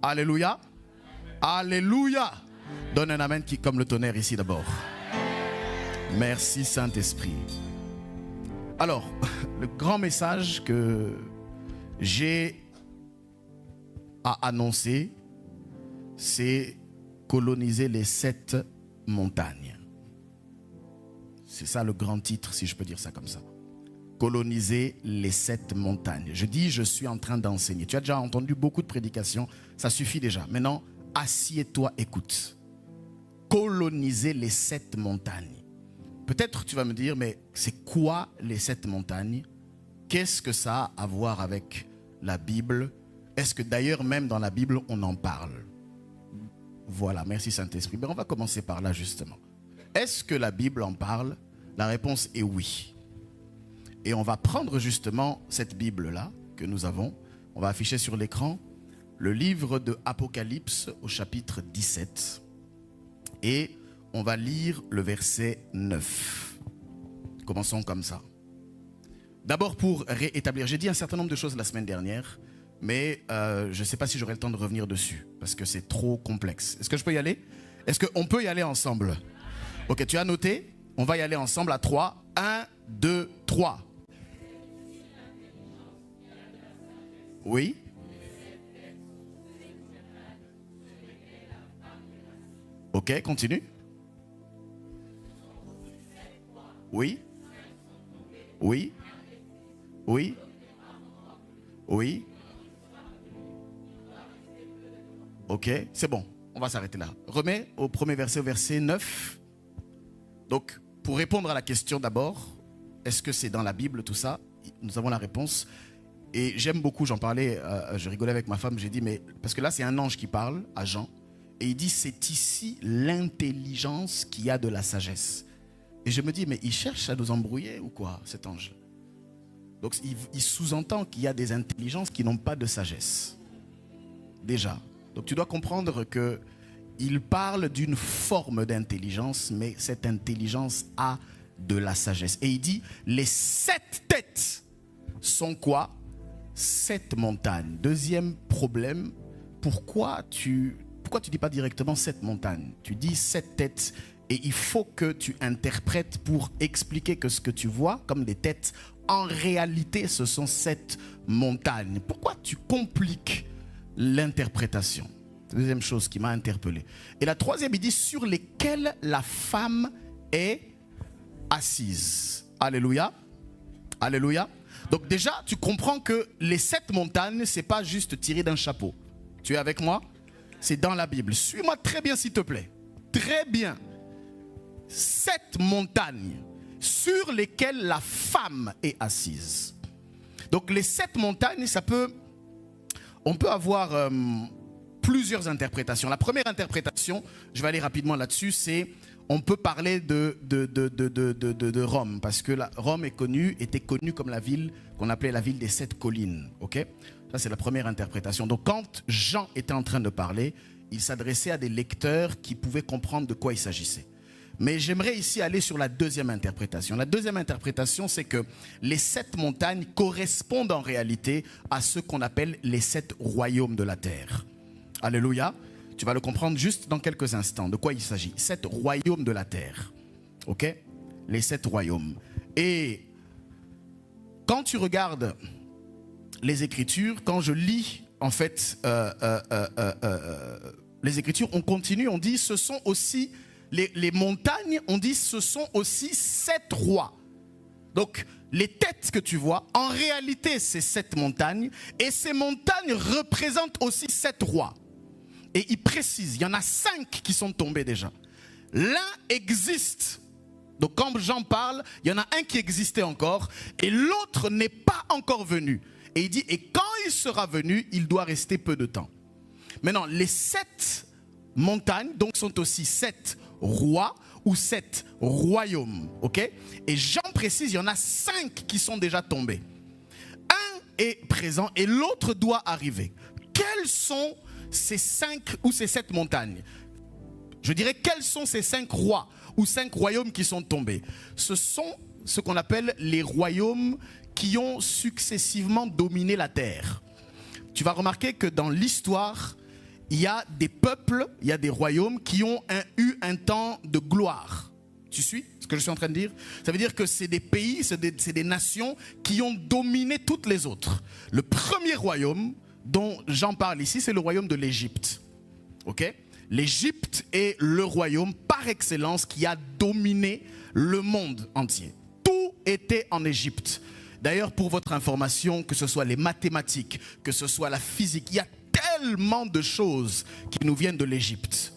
Alléluia. Alléluia. Donne un amen qui comme le tonnerre ici d'abord. Merci Saint-Esprit. Alors, le grand message que j'ai à annoncer, c'est coloniser les 7 montagnes. C'est ça le grand titre, si je peux dire ça comme ça. Coloniser les 7 montagnes. Je dis, je suis en train d'enseigner. Tu as déjà entendu beaucoup de prédications, ça suffit déjà. Maintenant, assieds-toi, écoute. Coloniser les 7 montagnes. Peut-être tu vas me dire, mais c'est quoi les 7 montagnes? Qu'est-ce que ça a à voir avec la Bible? Est-ce que d'ailleurs même dans la Bible on en parle? Voilà, merci Saint-Esprit. Mais on va commencer par là justement. Est-ce que la Bible en parle? La réponse est oui. Et on va prendre justement cette Bible-là que nous avons. On va afficher sur l'écran le livre de Apocalypse au chapitre 17. Et on va lire le verset 9. Commençons comme ça. D'abord pour réétablir, j'ai dit un certain nombre de choses la semaine dernière, mais je ne sais pas si j'aurai le temps de revenir dessus, parce que c'est trop complexe. Est-ce que je peux y aller? Est-ce qu'on peut y aller ensemble? Ok, tu as noté? On va y aller ensemble à 3. 1, 2, 3. Oui. Ok, continue. Oui. Oui. Oui. Oui. Ok, c'est bon. On va s'arrêter là. Remets au premier verset, au verset 9. Donc, pour répondre à la question d'abord, est-ce que c'est dans la Bible tout ça? Nous avons la réponse. Et j'aime beaucoup, j'en parlais, je rigolais avec ma femme, j'ai dit, mais parce que là c'est un ange qui parle à Jean, et il dit, c'est ici l'intelligence qui a de la sagesse. Et je me dis, mais il cherche à nous embrouiller ou quoi, cet ange? Donc il sous-entend qu'il y a des intelligences qui n'ont pas de sagesse. Déjà. Donc tu dois comprendre qu'il parle d'une forme d'intelligence, mais cette intelligence a de la sagesse. Et il dit, les 7 têtes sont quoi? 7 montagnes. Deuxième problème, pourquoi tu dis pas directement 7 montagnes? Tu dis 7 têtes et il faut que tu interprètes pour expliquer que ce que tu vois comme des têtes, en réalité ce sont 7 montagnes. Pourquoi tu compliques l'interprétation? Deuxième chose qui m'a interpellé. Et la troisième, il dit sur lesquelles la femme est assise. Alléluia. Alléluia. Donc déjà, tu comprends que les 7 montagnes, ce n'est pas juste tiré d'un chapeau. Tu es avec moi? C'est dans la Bible. Suis-moi très bien, s'il te plaît. Très bien. 7 montagnes sur lesquelles la femme est assise. Donc les 7 montagnes, on peut avoir plusieurs interprétations. La première interprétation, je vais aller rapidement là-dessus, c'est on peut parler de Rome, parce que Rome était connue comme la ville qu'on appelait la ville des 7 collines. Okay? Ça, c'est la première interprétation. Donc, quand Jean était en train de parler, il s'adressait à des lecteurs qui pouvaient comprendre de quoi il s'agissait. Mais j'aimerais ici aller sur la deuxième interprétation. La deuxième interprétation, c'est que les 7 montagnes correspondent en réalité à ce qu'on appelle les 7 royaumes de la terre. Alléluia. Tu vas le comprendre juste dans quelques instants. De quoi il s'agit? 7 royaumes de la terre. Ok? Les 7 royaumes. Et quand tu regardes les Écritures, quand je lis en fait les Écritures, on continue, on dit ce sont aussi les montagnes, on dit ce sont aussi 7 rois. Donc les têtes que tu vois, en réalité c'est 7 montagnes, et ces montagnes représentent aussi 7 rois. Et il précise, il y en a 5 qui sont tombés déjà. L'un existe. Donc quand j'en parle, il y en a un qui existait encore et l'autre n'est pas encore venu. Et il dit, et quand il sera venu, il doit rester peu de temps. Maintenant, les 7 montagnes donc sont aussi 7 rois ou 7 royaumes. Okay? Et Jean précise, il y en a 5 qui sont déjà tombés. Un est présent et l'autre doit arriver. Quels sont ces 5 ou ces 7 montagnes? Je dirais, quels sont ces 5 rois ou 5 royaumes qui sont tombés? Ce sont ce qu'on appelle les royaumes qui ont successivement dominé la terre. Tu vas remarquer que dans l'histoire, il y a des peuples, il y a des royaumes qui ont eu un temps de gloire. Tu suis ce que je suis en train de dire? Ça veut dire que c'est des pays, c'est des nations qui ont dominé toutes les autres. Le premier royaume dont j'en parle ici, c'est le royaume de l'Égypte. Ok? L'Égypte est le royaume par excellence qui a dominé le monde entier. Tout était en Égypte. D'ailleurs, pour votre information, que ce soit les mathématiques, que ce soit la physique, il y a tellement de choses qui nous viennent de l'Égypte.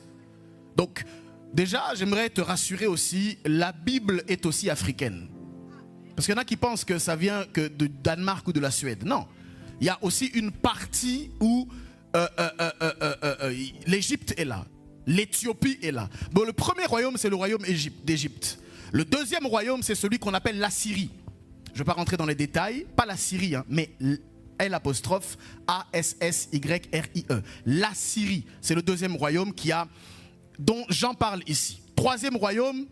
Donc, déjà, j'aimerais te rassurer aussi, la Bible est aussi africaine. Parce qu'il y en a qui pensent que ça vient que de Danemark ou de la Suède. Non, il y a aussi une partie où l'Égypte est là. L'Éthiopie est là. Bon, le premier royaume, c'est le royaume d'Égypte. Le deuxième royaume, c'est celui qu'on appelle l'Assyrie. Je ne vais pas rentrer dans les détails, pas la Syrie, hein, mais L'Assyrie. L'Assyrie, c'est le deuxième royaume dont j'en parle ici. Troisième royaume,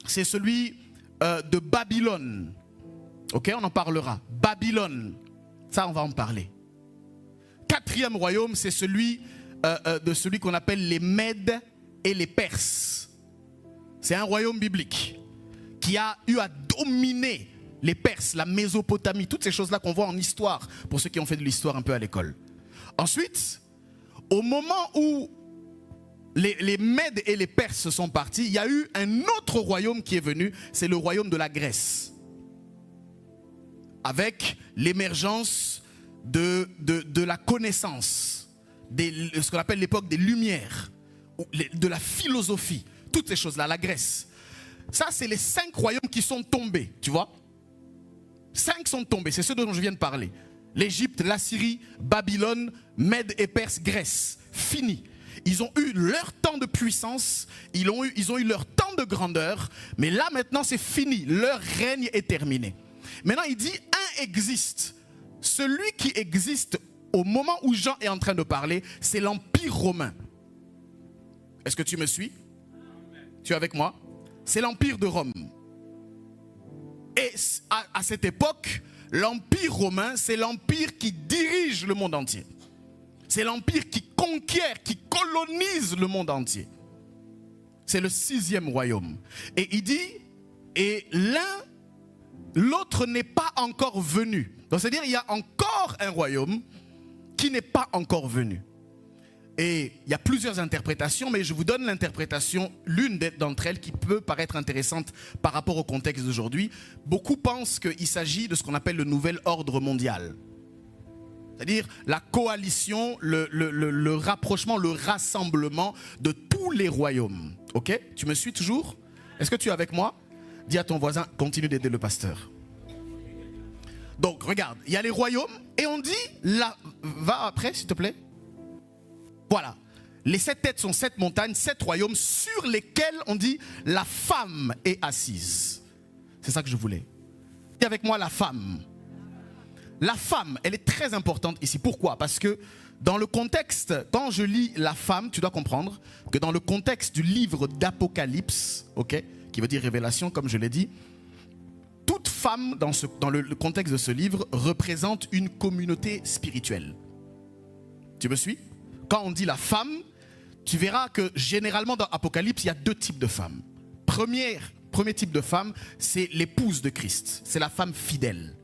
c'est celui de Babylone. Ok, on en parlera. Babylone, ça on va en parler. Quatrième royaume, c'est celui qu'on appelle les Mèdes et les Perses. C'est un royaume biblique qui a eu à dominer les Perses, la Mésopotamie, toutes ces choses-là qu'on voit en histoire, pour ceux qui ont fait de l'histoire un peu à l'école. Ensuite, au moment où les Mèdes et les Perses sont partis, il y a eu un autre royaume qui est venu, c'est le royaume de la Grèce. Avec l'émergence de la connaissance, ce qu'on appelle l'époque des Lumières, de la philosophie, toutes ces choses-là, la Grèce. Ça, c'est les 5 royaumes qui sont tombés, tu vois. 5 sont tombés, c'est ceux dont je viens de parler. L'Égypte, l'Assyrie, Babylone, Mèdes et Perses, Grèce. Fini. Ils ont eu leur temps de puissance, ils ont eu leur temps de grandeur, mais là maintenant c'est fini, leur règne est terminé. Maintenant il dit, un existe. Celui qui existe au moment où Jean est en train de parler, c'est l'Empire romain. Est-ce que tu me suis? Tu es avec moi? C'est l'Empire de Rome. Et à cette époque, l'Empire romain, c'est l'empire qui dirige le monde entier. C'est l'empire qui conquiert, qui colonise le monde entier. C'est le 6e royaume. Et il dit, et l'autre n'est pas encore venu. Donc c'est-à-dire il y a encore un royaume qui n'est pas encore venu. Et il y a plusieurs interprétations, mais je vous donne l'interprétation, l'une d'entre elles qui peut paraître intéressante par rapport au contexte d'aujourd'hui. Beaucoup pensent qu'il s'agit de ce qu'on appelle le nouvel ordre mondial. C'est-à-dire la coalition, le rapprochement, le rassemblement de tous les royaumes. Ok? Tu me suis toujours? Est-ce que tu es avec moi? Dis à ton voisin, continue d'aider le pasteur. Donc regarde, il y a les royaumes et on dit, là, va après s'il te plaît. Voilà, les 7 têtes sont 7 montagnes, 7 royaumes sur lesquels on dit la femme est assise. C'est ça que je voulais. Dis avec moi la femme. La femme, elle est très importante ici. Pourquoi? Parce que dans le contexte, quand je lis la femme, tu dois comprendre que dans le contexte du livre d'Apocalypse, ok, qui veut dire révélation, comme je l'ai dit, toute femme dans le contexte de ce livre représente une communauté spirituelle. Tu me suis? Quand on dit la femme, tu verras que généralement dans Apocalypse, il y a 2 types de femmes. Premier type de femme, c'est l'épouse de Christ. C'est la femme fidèle.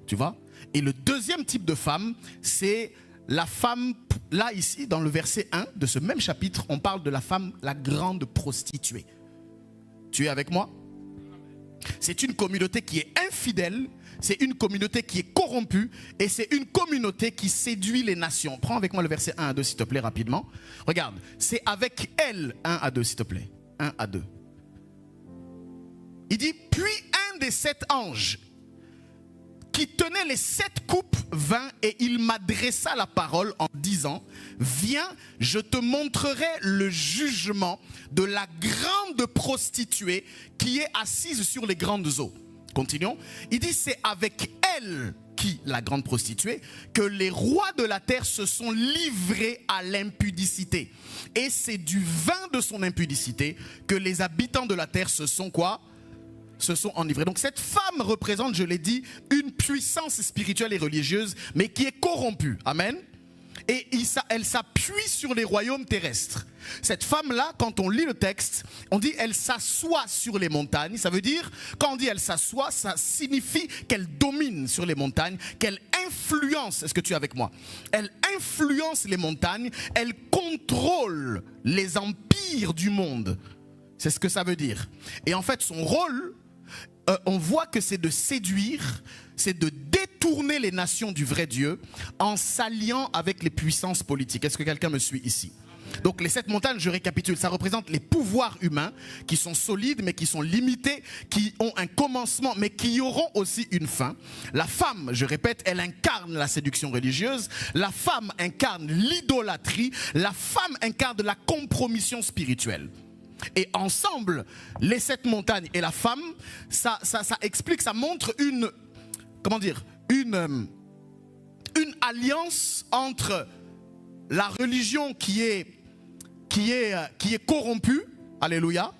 Tu vois? Et le deuxième type de femme, c'est la femme, là ici, dans le verset 1 de ce même chapitre, on parle de la femme, la grande prostituée. Tu es avec moi? C'est une communauté qui est infidèle, c'est une communauté qui est corrompue et c'est une communauté qui séduit les nations. Prends avec moi le verset 1 à 2 s'il te plaît rapidement. Regarde, c'est avec elle, 1 à 2 s'il te plaît, 1 à 2. Il dit, puis un des 7 anges qui tenait les 7 coupes vint et il m'adressa la parole en disant, viens, je te montrerai le jugement de la grande prostituée qui est assise sur les grandes eaux. Continuons. Il dit, c'est avec elle, qui, la grande prostituée, que les rois de la terre se sont livrés à l'impudicité. Et c'est du vin de son impudicité que les habitants de la terre se sont quoi? Se sont enivrés. Donc cette femme représente, je l'ai dit, une puissance spirituelle et religieuse, mais qui est corrompue. Amen. et elle s'appuie sur les royaumes terrestres. Cette femme-là, quand on lit le texte, on dit elle s'assoit sur les montagnes. Ça veut dire, quand on dit elle s'assoit, ça signifie qu'elle domine sur les montagnes, qu'elle influence. Est-ce que tu es avec moi? Elle influence les montagnes, elle contrôle les empires du monde. C'est ce que ça veut dire. Et en fait, son rôle, on voit que c'est de séduire, c'est de détourner les nations du vrai Dieu en s'alliant avec les puissances politiques. Est-ce que quelqu'un me suit ici? Donc les 7 montagnes, je récapitule, ça représente les pouvoirs humains qui sont solides mais qui sont limités, qui ont un commencement mais qui auront aussi une fin. La femme, je répète, elle incarne la séduction religieuse, la femme incarne l'idolâtrie, la femme incarne la compromission spirituelle. Et ensemble, les 7 montagnes et la femme, ça explique, ça montre une alliance entre la religion qui est corrompue, alléluia,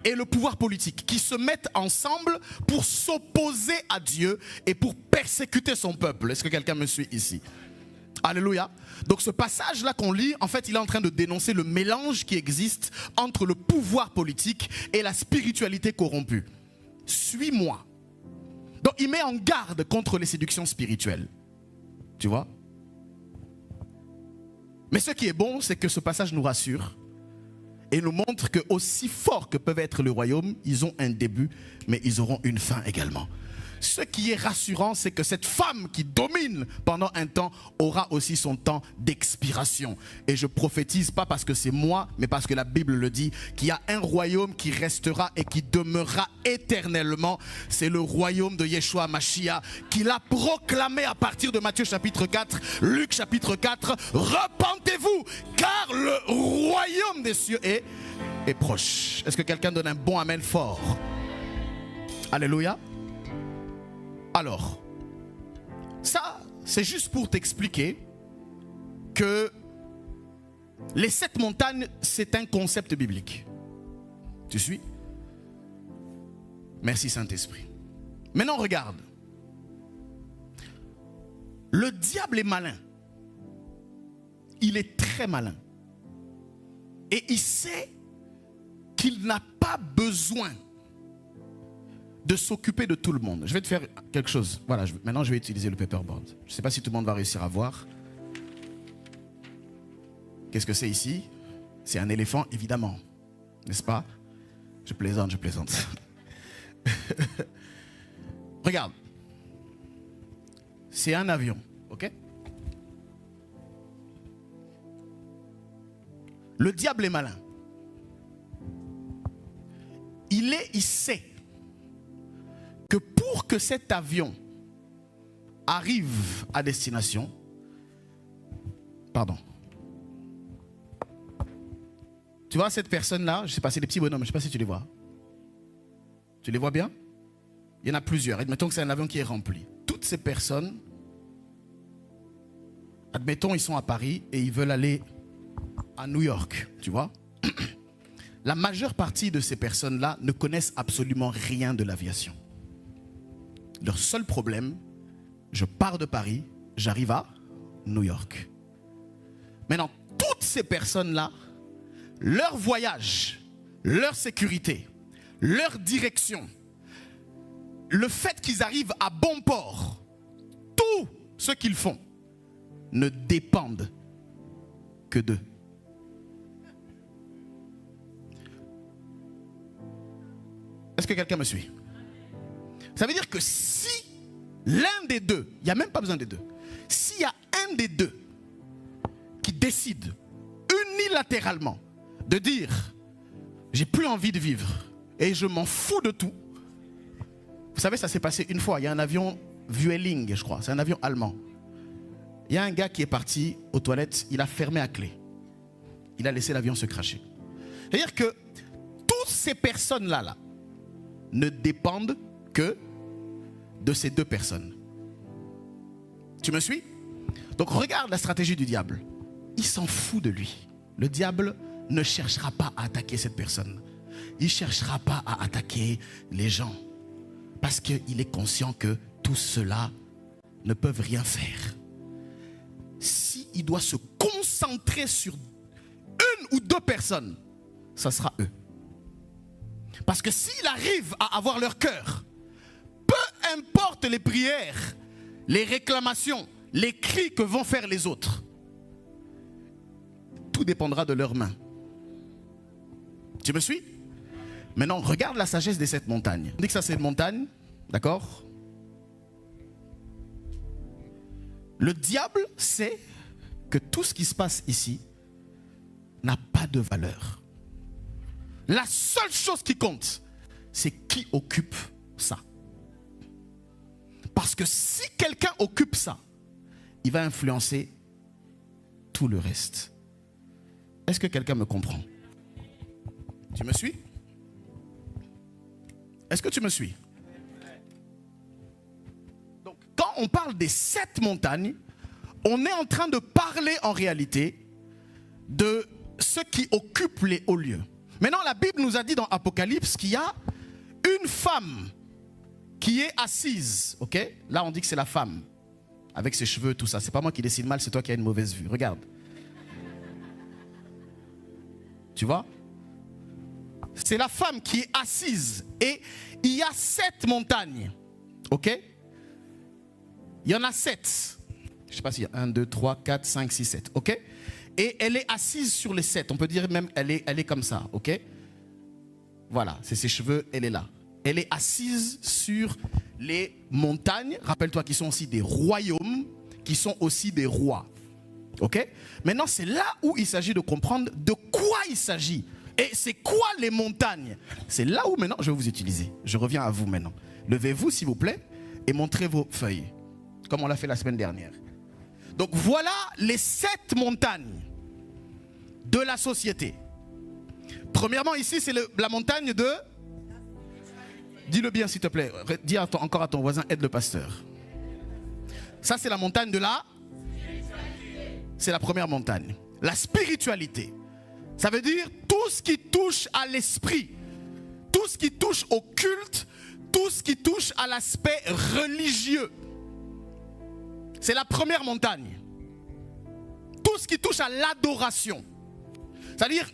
et le pouvoir politique, qui se mettent ensemble pour s'opposer à Dieu et pour persécuter son peuple. Est-ce que quelqu'un me suit ici? Alléluia. Donc ce passage-là qu'on lit, en fait, il est en train de dénoncer le mélange qui existe entre le pouvoir politique et la spiritualité corrompue. Suis-moi. Donc il met en garde contre les séductions spirituelles. Tu vois? Mais ce qui est bon, c'est que ce passage nous rassure et nous montre que aussi fort que peuvent être le royaume, ils ont un début, mais ils auront une fin également. Ce qui est rassurant, c'est que cette femme qui domine pendant un temps aura aussi son temps d'expiration. Et je prophétise pas parce que c'est moi, mais parce que la Bible le dit, qu'il y a un royaume qui restera et qui demeurera éternellement. C'est le royaume de Yeshua Mashiach, qu'il a proclamé à partir de Matthieu chapitre 4, Luc chapitre 4. Repentez-vous, car le royaume des cieux est proche. Est-ce que quelqu'un donne un bon amen fort? Alléluia. Alors, ça, c'est juste pour t'expliquer que les 7 montagnes, c'est un concept biblique. Tu suis? Merci Saint-Esprit. Maintenant, regarde. Le diable est malin. Il est très malin. Et il sait qu'il n'a pas besoin de s'occuper de tout le monde. Je vais te faire quelque chose. Voilà, maintenant je vais utiliser le paperboard. Je ne sais pas si tout le monde va réussir à voir. Qu'est-ce que c'est ici? C'est un éléphant, évidemment. N'est-ce pas? Je plaisante, je plaisante. Regarde. C'est un avion, ok? Le diable est malin. Il sait que pour que cet avion arrive à destination, pardon, tu vois cette personne-là, je ne sais pas, c'est des petits bonhommes, je ne sais pas si tu les vois. Tu les vois bien? Il y en a plusieurs. Admettons que c'est un avion qui est rempli. Toutes ces personnes, admettons, ils sont à Paris et ils veulent aller à New York, tu vois. La majeure partie de ces personnes-là ne connaissent absolument rien de l'aviation. Leur seul problème, je pars de Paris, j'arrive à New York. Maintenant, toutes ces personnes-là, leur voyage, leur sécurité, leur direction, le fait qu'ils arrivent à bon port, tout ce qu'ils font ne dépendent que d'eux. Est-ce que quelqu'un me suit? Ça veut dire que si l'un des deux, il n'y a même pas besoin des deux, s'il y a un des deux qui décide unilatéralement de dire j'ai plus envie de vivre et je m'en fous de tout. Vous savez, ça s'est passé une fois. Il y a un avion Vueling, je crois, c'est un avion allemand. Il y a un gars qui est parti aux toilettes, il a fermé à clé. Il a laissé l'avion se cracher. C'est-à-dire que toutes ces personnes-là ne dépendent que de ces deux personnes. Tu me suis? Donc regarde la stratégie du diable. Il s'en fout de lui. Le diable ne cherchera pas à attaquer cette personne. Il ne cherchera pas à attaquer les gens. Parce qu'il est conscient que tout cela ne peuvent rien faire. S'il il doit se concentrer sur une ou deux personnes, ça sera eux. Parce que s'il arrive à avoir leur cœur, peu importe les prières, les réclamations, les cris que vont faire les autres, tout dépendra de leurs mains. Tu me suis? Maintenant, regarde la sagesse de cette montagne. On dit que ça c'est une montagne, d'accord? Le diable sait que tout ce qui se passe ici n'a pas de valeur. La seule chose qui compte, c'est qui occupe ça. Parce que si quelqu'un occupe ça, il va influencer tout le reste. Est-ce que quelqu'un me comprend? Tu me suis? Est-ce que tu me suis? Donc, quand on parle des 7 montagnes, on est en train de parler en réalité de ceux qui occupent les hauts lieux. Maintenant, la Bible nous a dit dans Apocalypse qu'il y a une femme qui est assise. Ok? Là, on dit que c'est la femme avec ses cheveux, tout ça. C'est pas moi qui dessine mal, c'est toi qui as une mauvaise vue. Regarde. Tu vois? C'est la femme qui est assise. Et il y a 7 montagnes. Ok? Il y en a 7. Je ne sais pas s'il y a 1, 2, 3, 4, 5, 6, 7. Ok? Et elle est assise sur les 7. On peut dire même elle est comme ça. Ok? Voilà, c'est ses cheveux, elle est là. Elle est assise sur les montagnes. Rappelle-toi qu'ils sont aussi des royaumes, qui sont aussi des rois. Ok? Maintenant, c'est là où il s'agit de comprendre de quoi il s'agit. Et c'est quoi les montagnes? C'est là où maintenant je vais vous utiliser. Je reviens à vous maintenant. Levez-vous s'il vous plaît et montrez vos feuilles. Comme on l'a fait la semaine dernière. Donc voilà les 7 montagnes de la société. Premièrement ici c'est la montagne de... Dis-le bien s'il te plaît. Dis encore à ton voisin, aide le pasteur. Ça c'est la montagne de la... C'est la première montagne. La spiritualité. Ça veut dire tout ce qui touche à l'esprit. Tout ce qui touche au culte. Tout ce qui touche à l'aspect religieux. C'est la première montagne. Tout ce qui touche à l'adoration. C'est-à-dire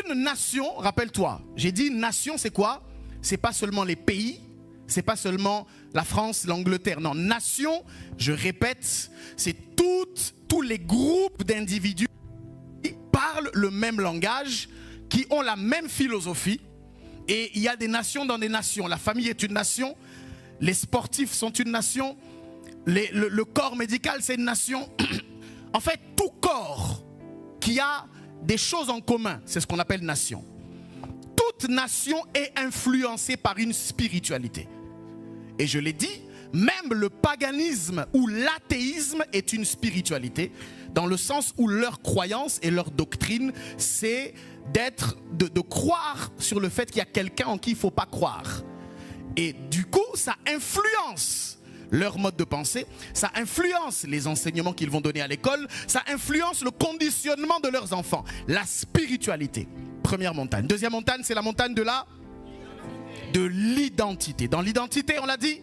une nation, rappelle-toi, j'ai dit nation c'est quoi? C'est pas seulement les pays, c'est pas seulement la France, l'Angleterre. Non, nation, je répète, c'est tous les groupes d'individus qui parlent le même langage, qui ont la même philosophie. Et il y a des nations dans des nations. La famille est une nation, les sportifs sont une nation, le corps médical c'est une nation. En fait, tout corps qui a des choses en commun, c'est ce qu'on appelle nation. Toute nation est influencée par une spiritualité. Et je l'ai dit, même le paganisme ou l'athéisme est une spiritualité, dans le sens où leur croyance et leur doctrine, c'est de croire sur le fait qu'il y a quelqu'un en qui il ne faut pas croire. Et du coup, ça influence leur mode de pensée, ça influence les enseignements qu'ils vont donner à l'école, ça influence le conditionnement de leurs enfants. La spiritualité, première montagne. Deuxième montagne, c'est la montagne de l'identité. Dans l'identité, on l'a dit,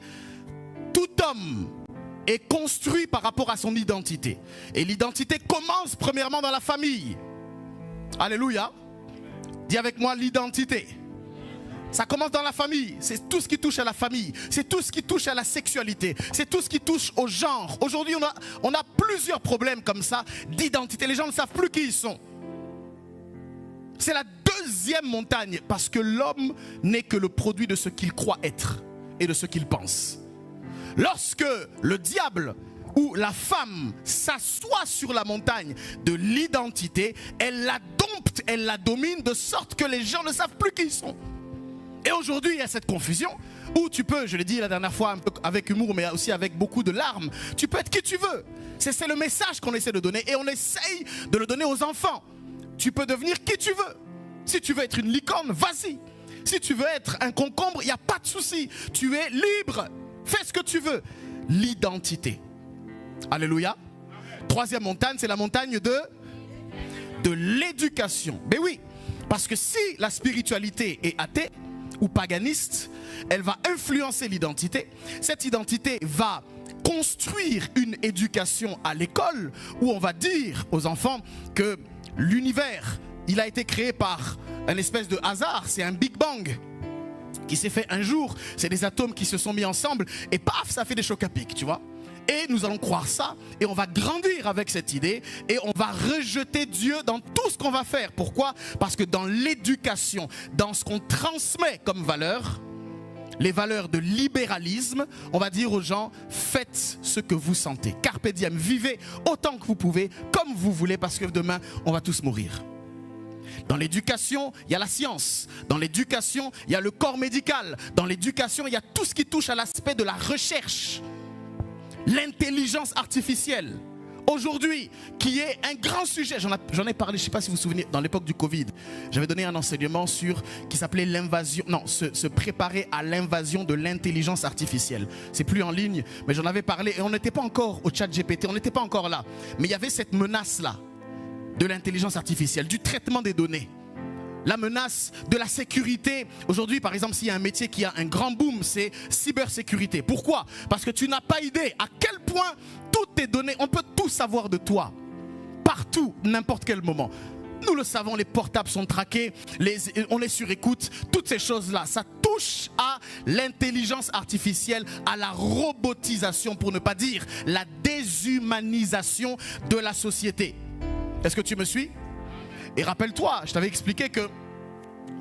tout homme est construit par rapport à son identité. Et l'identité commence premièrement dans la famille. Alléluia. Dis avec moi l'identité. Ça commence dans la famille, c'est tout ce qui touche à la famille, c'est tout ce qui touche à la sexualité, c'est tout ce qui touche au genre. Aujourd'hui, on a plusieurs problèmes comme ça d'identité. Les gens ne savent plus qui ils sont. C'est la deuxième montagne parce que l'homme n'est que le produit de ce qu'il croit être et de ce qu'il pense. Lorsque le diable ou la femme s'assoit sur la montagne de l'identité, elle la dompte, elle la domine de sorte que les gens ne savent plus qui ils sont. Et aujourd'hui, il y a cette confusion où tu peux, je l'ai dit la dernière fois un peu avec humour, mais aussi avec beaucoup de larmes, tu peux être qui tu veux. C'est le message qu'on essaie de donner et on essaye de le donner aux enfants. Tu peux devenir qui tu veux. Si tu veux être une licorne, vas-y. Si tu veux être un concombre, il n'y a pas de souci. Tu es libre. Fais ce que tu veux. L'identité. Alléluia. Troisième montagne, c'est la montagne de l'éducation. Mais oui, parce que si la spiritualité est athée ou paganiste, elle va influencer l'identité. Cette identité va construire une éducation à l'école où on va dire aux enfants que l'univers, il a été créé par un espèce de hasard, c'est un Big Bang qui s'est fait un jour, c'est des atomes qui se sont mis ensemble et paf, ça fait des chocs à pic, tu vois. Et nous allons croire ça et on va grandir avec cette idée et on va rejeter Dieu dans tout ce qu'on va faire. Pourquoi? Parce que dans l'éducation, dans ce qu'on transmet comme valeur, les valeurs de libéralisme, on va dire aux gens, faites ce que vous sentez. Carpe diem, vivez autant que vous pouvez, comme vous voulez, parce que demain, on va tous mourir. Dans l'éducation, il y a la science. Dans l'éducation, il y a le corps médical. Dans l'éducation, il y a tout ce qui touche à l'aspect de la recherche. L'intelligence artificielle. Aujourd'hui, qui est un grand sujet, j'en ai parlé, je ne sais pas si vous vous souvenez, dans l'époque du Covid, j'avais donné un enseignement qui s'appelait l'invasion, non, se préparer à l'invasion de l'intelligence artificielle. C'est plus en ligne, mais j'en avais parlé et on n'était pas encore au chat GPT, on n'était pas encore là. Mais il y avait cette menace-là de l'intelligence artificielle, du traitement des données. La menace de la sécurité. Aujourd'hui, par exemple, s'il y a un métier qui a un grand boom, c'est cybersécurité. Pourquoi? Parce que tu n'as pas idée à quel point toutes tes données, on peut tout savoir de toi. Partout, n'importe quel moment. Nous le savons, les portables sont traqués, on les surécoute. Toutes ces choses-là, ça touche à l'intelligence artificielle, à la robotisation, pour ne pas dire la déshumanisation de la société. Est-ce que tu me suis? Et rappelle-toi, je t'avais expliqué que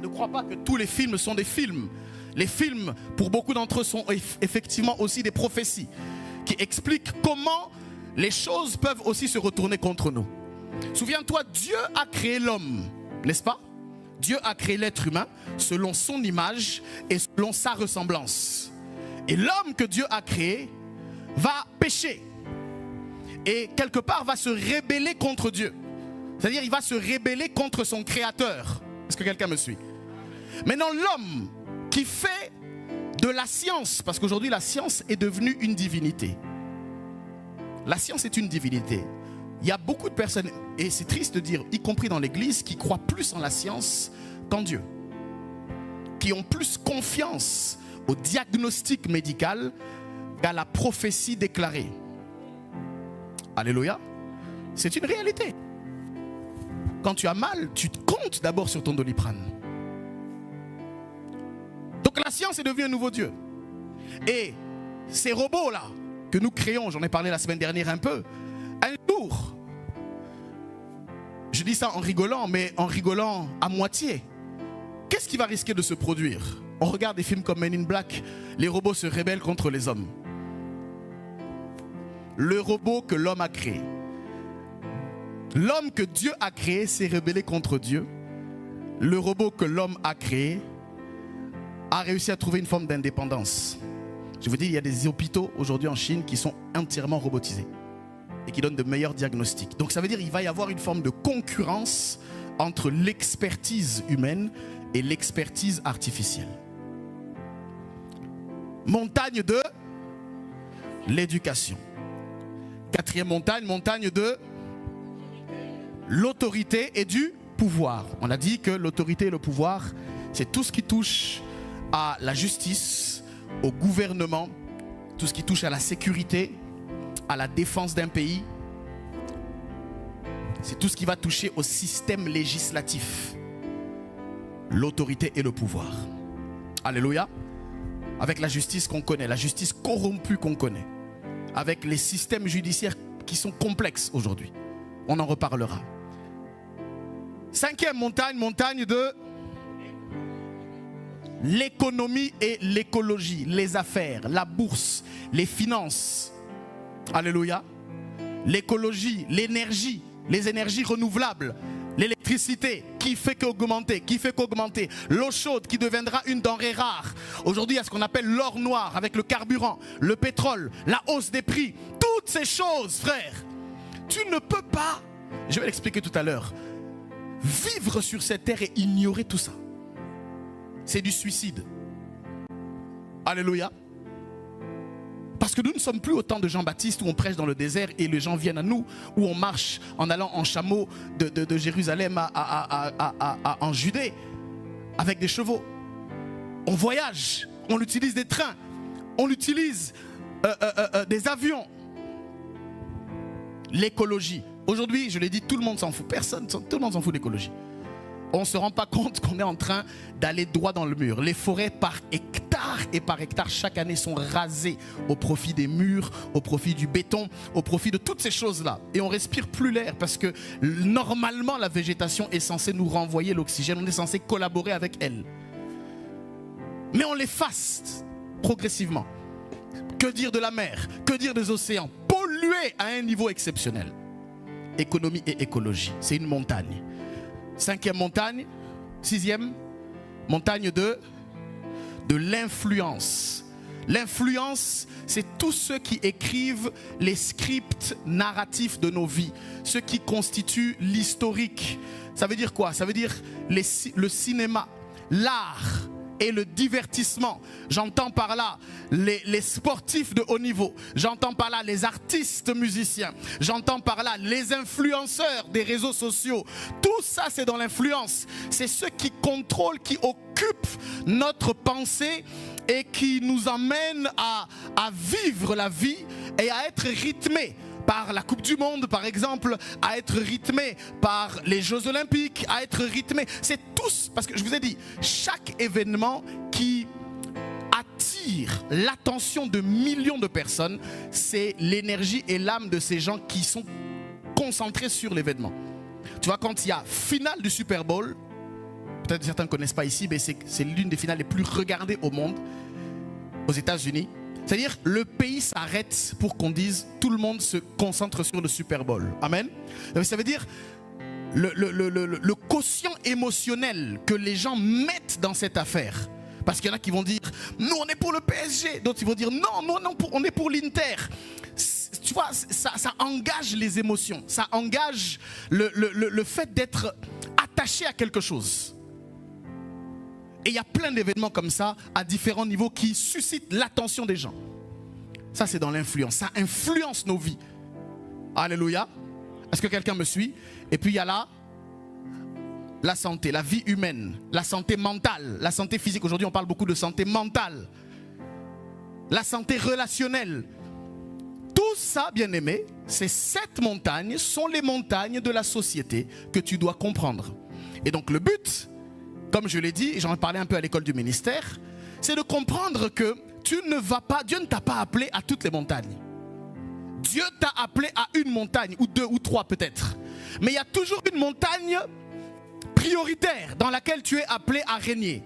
ne crois pas que tous les films sont des films. Les films, pour beaucoup d'entre eux, sont effectivement aussi des prophéties qui expliquent comment les choses peuvent aussi se retourner contre nous. Souviens-toi, Dieu a créé l'homme, n'est-ce pas? Dieu a créé l'être humain selon son image et selon sa ressemblance. Et l'homme que Dieu a créé va pécher et quelque part va se rebeller contre Dieu. C'est-à-dire il va se rebeller contre son créateur. Est-ce que quelqu'un me suit? Maintenant l'homme qui fait de la science, parce qu'aujourd'hui la science est devenue une divinité. La science est une divinité. Il y a beaucoup de personnes, et c'est triste de dire, y compris dans l'église, qui croient plus en la science qu'en Dieu. Qui ont plus confiance au diagnostic médical qu'à la prophétie déclarée. Alléluia. C'est une réalité. Quand tu as mal, tu te comptes d'abord sur ton Doliprane. Donc la science est devenue un nouveau Dieu. Et ces robots-là que nous créons, j'en ai parlé la semaine dernière un peu, un jour, je dis ça en rigolant, mais en rigolant à moitié, qu'est-ce qui va risquer de se produire? On regarde des films comme Men in Black, les robots se rebellent contre les hommes. Le robot que l'homme a créé. L'homme que Dieu a créé s'est rebellé contre Dieu. Le robot que l'homme a créé a réussi à trouver une forme d'indépendance. Je vous dis, il y a des hôpitaux aujourd'hui en Chine qui sont entièrement robotisés et qui donnent de meilleurs diagnostics. Donc ça veut dire qu'il va y avoir une forme de concurrence entre l'expertise humaine et l'expertise artificielle. Montagne de l'éducation. Quatrième montagne, montagne de l'autorité et du pouvoir. On a dit que l'autorité et le pouvoir, c'est tout ce qui touche à la justice, au gouvernement, tout ce qui touche à la sécurité, à la défense d'un pays. C'est tout ce qui va toucher au système législatif. L'autorité et le pouvoir. Alléluia. Avec la justice qu'on connaît, la justice corrompue qu'on connaît. Avec les systèmes judiciaires qui sont complexes aujourd'hui. On en reparlera. Cinquième montagne, montagne de l'économie et l'écologie, les affaires, la bourse, les finances. Alléluia. L'écologie, l'énergie, les énergies renouvelables, l'électricité, qui fait qu'augmenter, l'eau chaude qui deviendra une denrée rare. Aujourd'hui, il y a ce qu'on appelle l'or noir avec le carburant, le pétrole, la hausse des prix. Toutes ces choses, frère, tu ne peux pas, je vais l'expliquer tout à l'heure, vivre sur cette terre et ignorer tout ça. C'est du suicide. Alléluia. Parce que nous ne sommes plus au temps de Jean-Baptiste où on prêche dans le désert et les gens viennent à nous, où on marche en allant en chameau de Jérusalem en Judée avec des chevaux. On voyage, on utilise des trains, on utilise des avions. L'écologie. Aujourd'hui, je l'ai dit, tout le monde s'en fout. Tout le monde s'en fout de l'écologie. On ne se rend pas compte qu'on est en train d'aller droit dans le mur. Les forêts par hectare et par hectare chaque année sont rasées au profit des murs, au profit du béton, au profit de toutes ces choses-là. Et on respire plus l'air parce que normalement la végétation est censée nous renvoyer l'oxygène. On est censé collaborer avec elle. Mais on l'efface progressivement. Que dire de la mer? Que dire des océans? Pollués à un niveau exceptionnel. Économie et écologie, c'est une montagne. 5e montagne, 6e montagne de l'influence. L'influence, c'est tous ceux qui écrivent les scripts narratifs de nos vies, ceux qui constituent l'historique. Ça veut dire quoi? Ça veut dire le cinéma, l'art et le divertissement. J'entends par là les sportifs de haut niveau. J'entends par là les artistes musiciens. J'entends par là les influenceurs des réseaux sociaux. Tout ça, c'est dans l'influence. C'est ceux qui contrôlent, qui occupent notre pensée et qui nous emmènent à vivre la vie et à être rythmés par la Coupe du Monde, par exemple, à être rythmé par les Jeux Olympiques, à être rythmé. C'est tous, parce que je vous ai dit, chaque événement qui attire l'attention de millions de personnes, c'est l'énergie et l'âme de ces gens qui sont concentrés sur l'événement. Tu vois, quand il y a finale du Super Bowl, peut-être certains ne connaissent pas ici, mais c'est l'une des finales les plus regardées au monde, aux États-Unis. C'est-à-dire, le pays s'arrête pour qu'on dise, tout le monde se concentre sur le Super Bowl. Amen. Ça veut dire, le quotient émotionnel que les gens mettent dans cette affaire. Parce qu'il y en a qui vont dire, nous on est pour le PSG. D'autres ils vont dire, non, on est pour l'Inter. Tu vois, ça engage les émotions. Ça engage le fait d'être attaché à quelque chose. Et il y a plein d'événements comme ça, à différents niveaux, qui suscitent l'attention des gens. Ça, c'est dans l'influence. Ça influence nos vies. Alléluia. Est-ce que quelqu'un me suit? Et puis, il y a là, la santé, la vie humaine, la santé mentale, la santé physique. Aujourd'hui, on parle beaucoup de santé mentale. La santé relationnelle. Tout ça, bien aimé, ces 7 montagnes sont les montagnes de la société que tu dois comprendre. Et donc, le but, comme je l'ai dit, j'en ai parlé un peu à l'école du ministère, c'est de comprendre que tu ne vas pas, Dieu ne t'a pas appelé à toutes les montagnes. Dieu t'a appelé à une montagne, ou 2 ou 3 peut-être. Mais il y a toujours une montagne prioritaire dans laquelle tu es appelé à régner.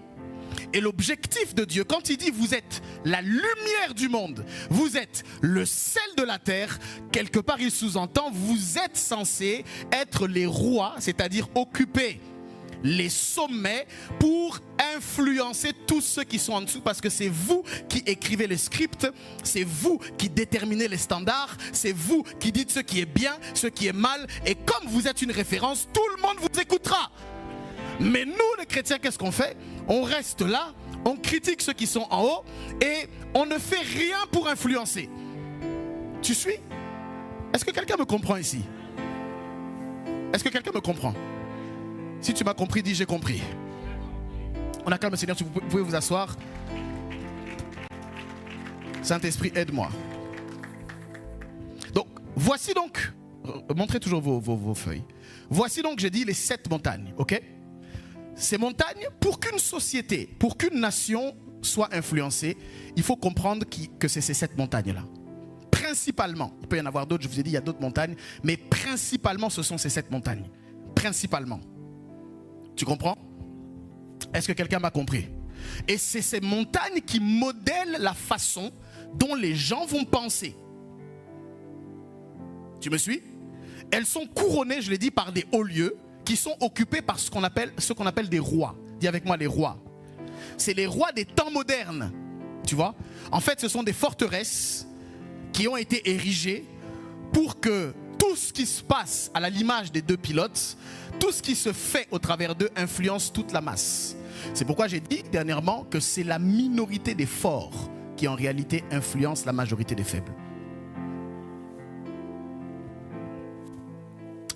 Et l'objectif de Dieu, quand il dit vous êtes la lumière du monde, vous êtes le sel de la terre, quelque part il sous-entend, vous êtes censés être les rois, c'est-à-dire occuper les sommets pour influencer tous ceux qui sont en dessous, parce que c'est vous qui écrivez les scripts, c'est vous qui déterminez les standards, c'est vous qui dites ce qui est bien, ce qui est mal, et comme vous êtes une référence, tout le monde vous écoutera. Mais nous les chrétiens, qu'est-ce qu'on fait? On reste là, on critique ceux qui sont en haut et on ne fait rien pour influencer. Tu suis? Est-ce que quelqu'un me comprend ici? Est-ce que quelqu'un me comprend? Si tu m'as compris, dis j'ai compris. On acclame le Seigneur, vous pouvez vous asseoir. Saint-Esprit, aide-moi. Donc, voici donc, montrez toujours vos feuilles. Voici donc, j'ai dit les 7 montagnes, ok? Ces montagnes, pour qu'une société, pour qu'une nation soit influencée, il faut comprendre que c'est ces 7 montagnes-là. Principalement, il peut y en avoir d'autres, je vous ai dit, il y a d'autres montagnes, mais principalement, ce sont ces 7 montagnes. Principalement. Tu comprends? Est-ce que quelqu'un m'a compris? Et c'est ces montagnes qui modèlent la façon dont les gens vont penser. Tu me suis? Elles sont couronnées, je l'ai dit, par des hauts lieux qui sont occupés par ce qu'on appelle des rois. Dis avec moi les rois. C'est les rois des temps modernes. Tu vois? En fait, ce sont des forteresses qui ont été érigées pour que tout ce qui se passe à l'image des 2 pilotes, tout ce qui se fait au travers d'eux influence toute la masse. C'est pourquoi j'ai dit dernièrement que c'est la minorité des forts qui en réalité influence la majorité des faibles.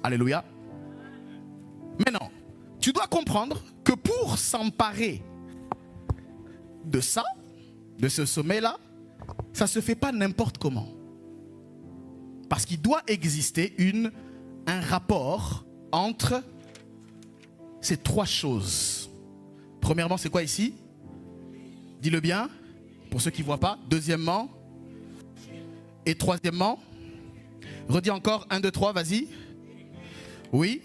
Alléluia. Maintenant, tu dois comprendre que pour s'emparer de ça, de ce sommet-là, ça ne se fait pas n'importe comment. Parce qu'il doit exister un rapport entre ces trois choses. Premièrement, c'est quoi ici? Dis-le bien, pour ceux qui ne voient pas. Deuxièmement, et troisièmement, redis encore, 1, 2, 3, vas-y. Oui.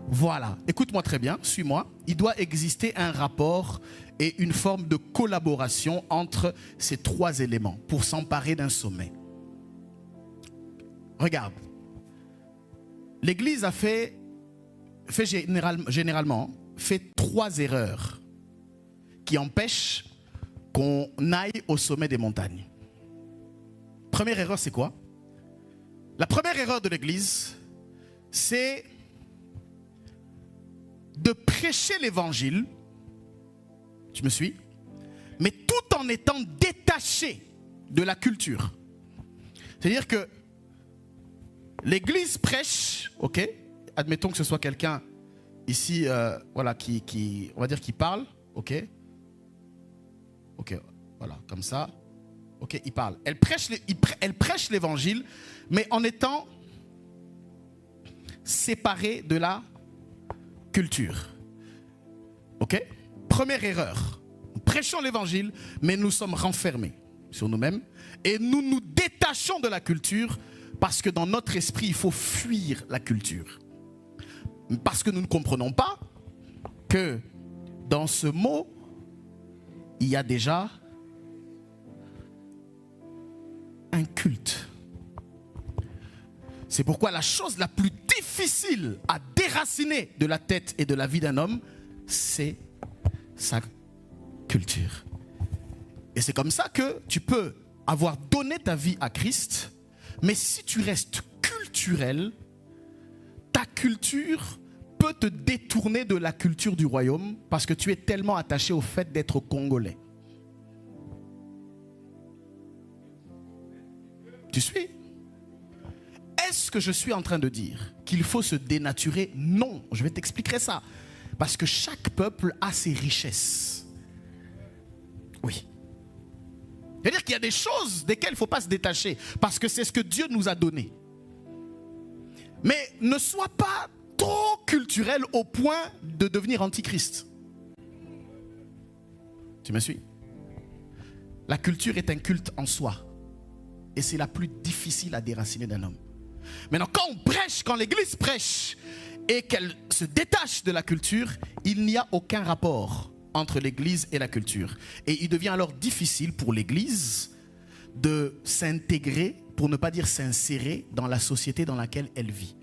Voilà, écoute-moi très bien, suis-moi. Il doit exister un rapport et une forme de collaboration entre ces trois éléments pour s'emparer d'un sommet. Regarde, l'Église a généralement fait trois erreurs qui empêchent qu'on aille au sommet des montagnes. Première erreur, c'est quoi? La première erreur de l'Église, c'est de prêcher l'évangile, tu me suis, mais tout en étant détaché de la culture. C'est-à-dire que l'Église prêche, ok, admettons que ce soit quelqu'un ici, voilà, qui, on va dire, qui parle, ok, voilà, comme ça, ok, il parle. Elle prêche l'évangile, mais en étant séparée de la culture. Ok? Première erreur. Nous prêchons l'évangile, mais nous sommes renfermés sur nous-mêmes et nous nous détachons de la culture parce que dans notre esprit, il faut fuir la culture. Parce que nous ne comprenons pas que dans ce mot, il y a déjà un culte. C'est pourquoi la chose la plus difficile à déraciner de la tête et de la vie d'un homme, c'est sa culture. Et c'est comme ça que tu peux avoir donné ta vie à Christ, mais si tu restes culturel, ta culture peut te détourner de la culture du royaume parce que tu es tellement attaché au fait d'être congolais. Tu suis? Est-ce que je suis en train de dire qu'il faut se dénaturer? Non, je vais t'expliquer ça. Parce que chaque peuple a ses richesses. Oui. C'est-à-dire qu'il y a des choses desquelles il ne faut pas se détacher. Parce que c'est ce que Dieu nous a donné. Mais ne sois pas trop culturel au point de devenir antichrist. Tu me suis? La culture est un culte en soi. Et c'est la plus difficile à déraciner d'un homme. Maintenant, quand on prêche, quand l'Église prêche et qu'elle se détache de la culture, il n'y a aucun rapport entre l'Église et la culture. Et il devient alors difficile pour l'Église de s'intégrer, pour ne pas dire s'insérer, dans la société dans laquelle elle vit.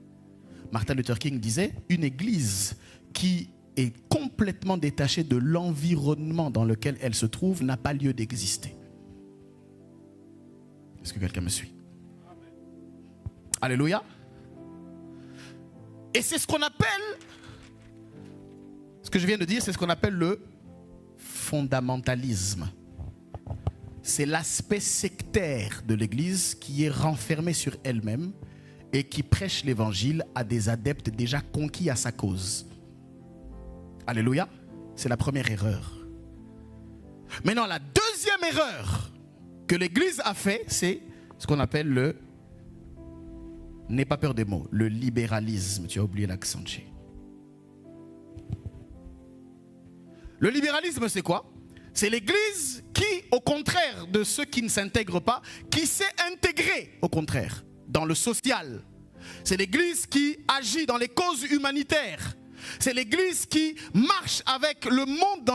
Martin Luther King disait, une Église qui est complètement détachée de l'environnement dans lequel elle se trouve n'a pas lieu d'exister. Est-ce que quelqu'un me suit? Alléluia. Et c'est ce qu'on appelle, ce que je viens de dire, c'est ce qu'on appelle le fondamentalisme. C'est l'aspect sectaire de l'Église qui est renfermé sur elle-même et qui prêche l'évangile à des adeptes déjà conquis à sa cause. Alléluia. C'est la première erreur. Maintenant, la deuxième erreur que l'Église a fait, c'est ce qu'on appelle le, n'aie pas peur des mots, le libéralisme. Tu as oublié l'accent. Le libéralisme, c'est quoi? C'est l'Église qui, au contraire de ceux qui ne s'intègrent pas, qui s'est intégrée, au contraire, dans le social. C'est l'Église qui agit dans les causes humanitaires. C'est l'Église qui marche avec le monde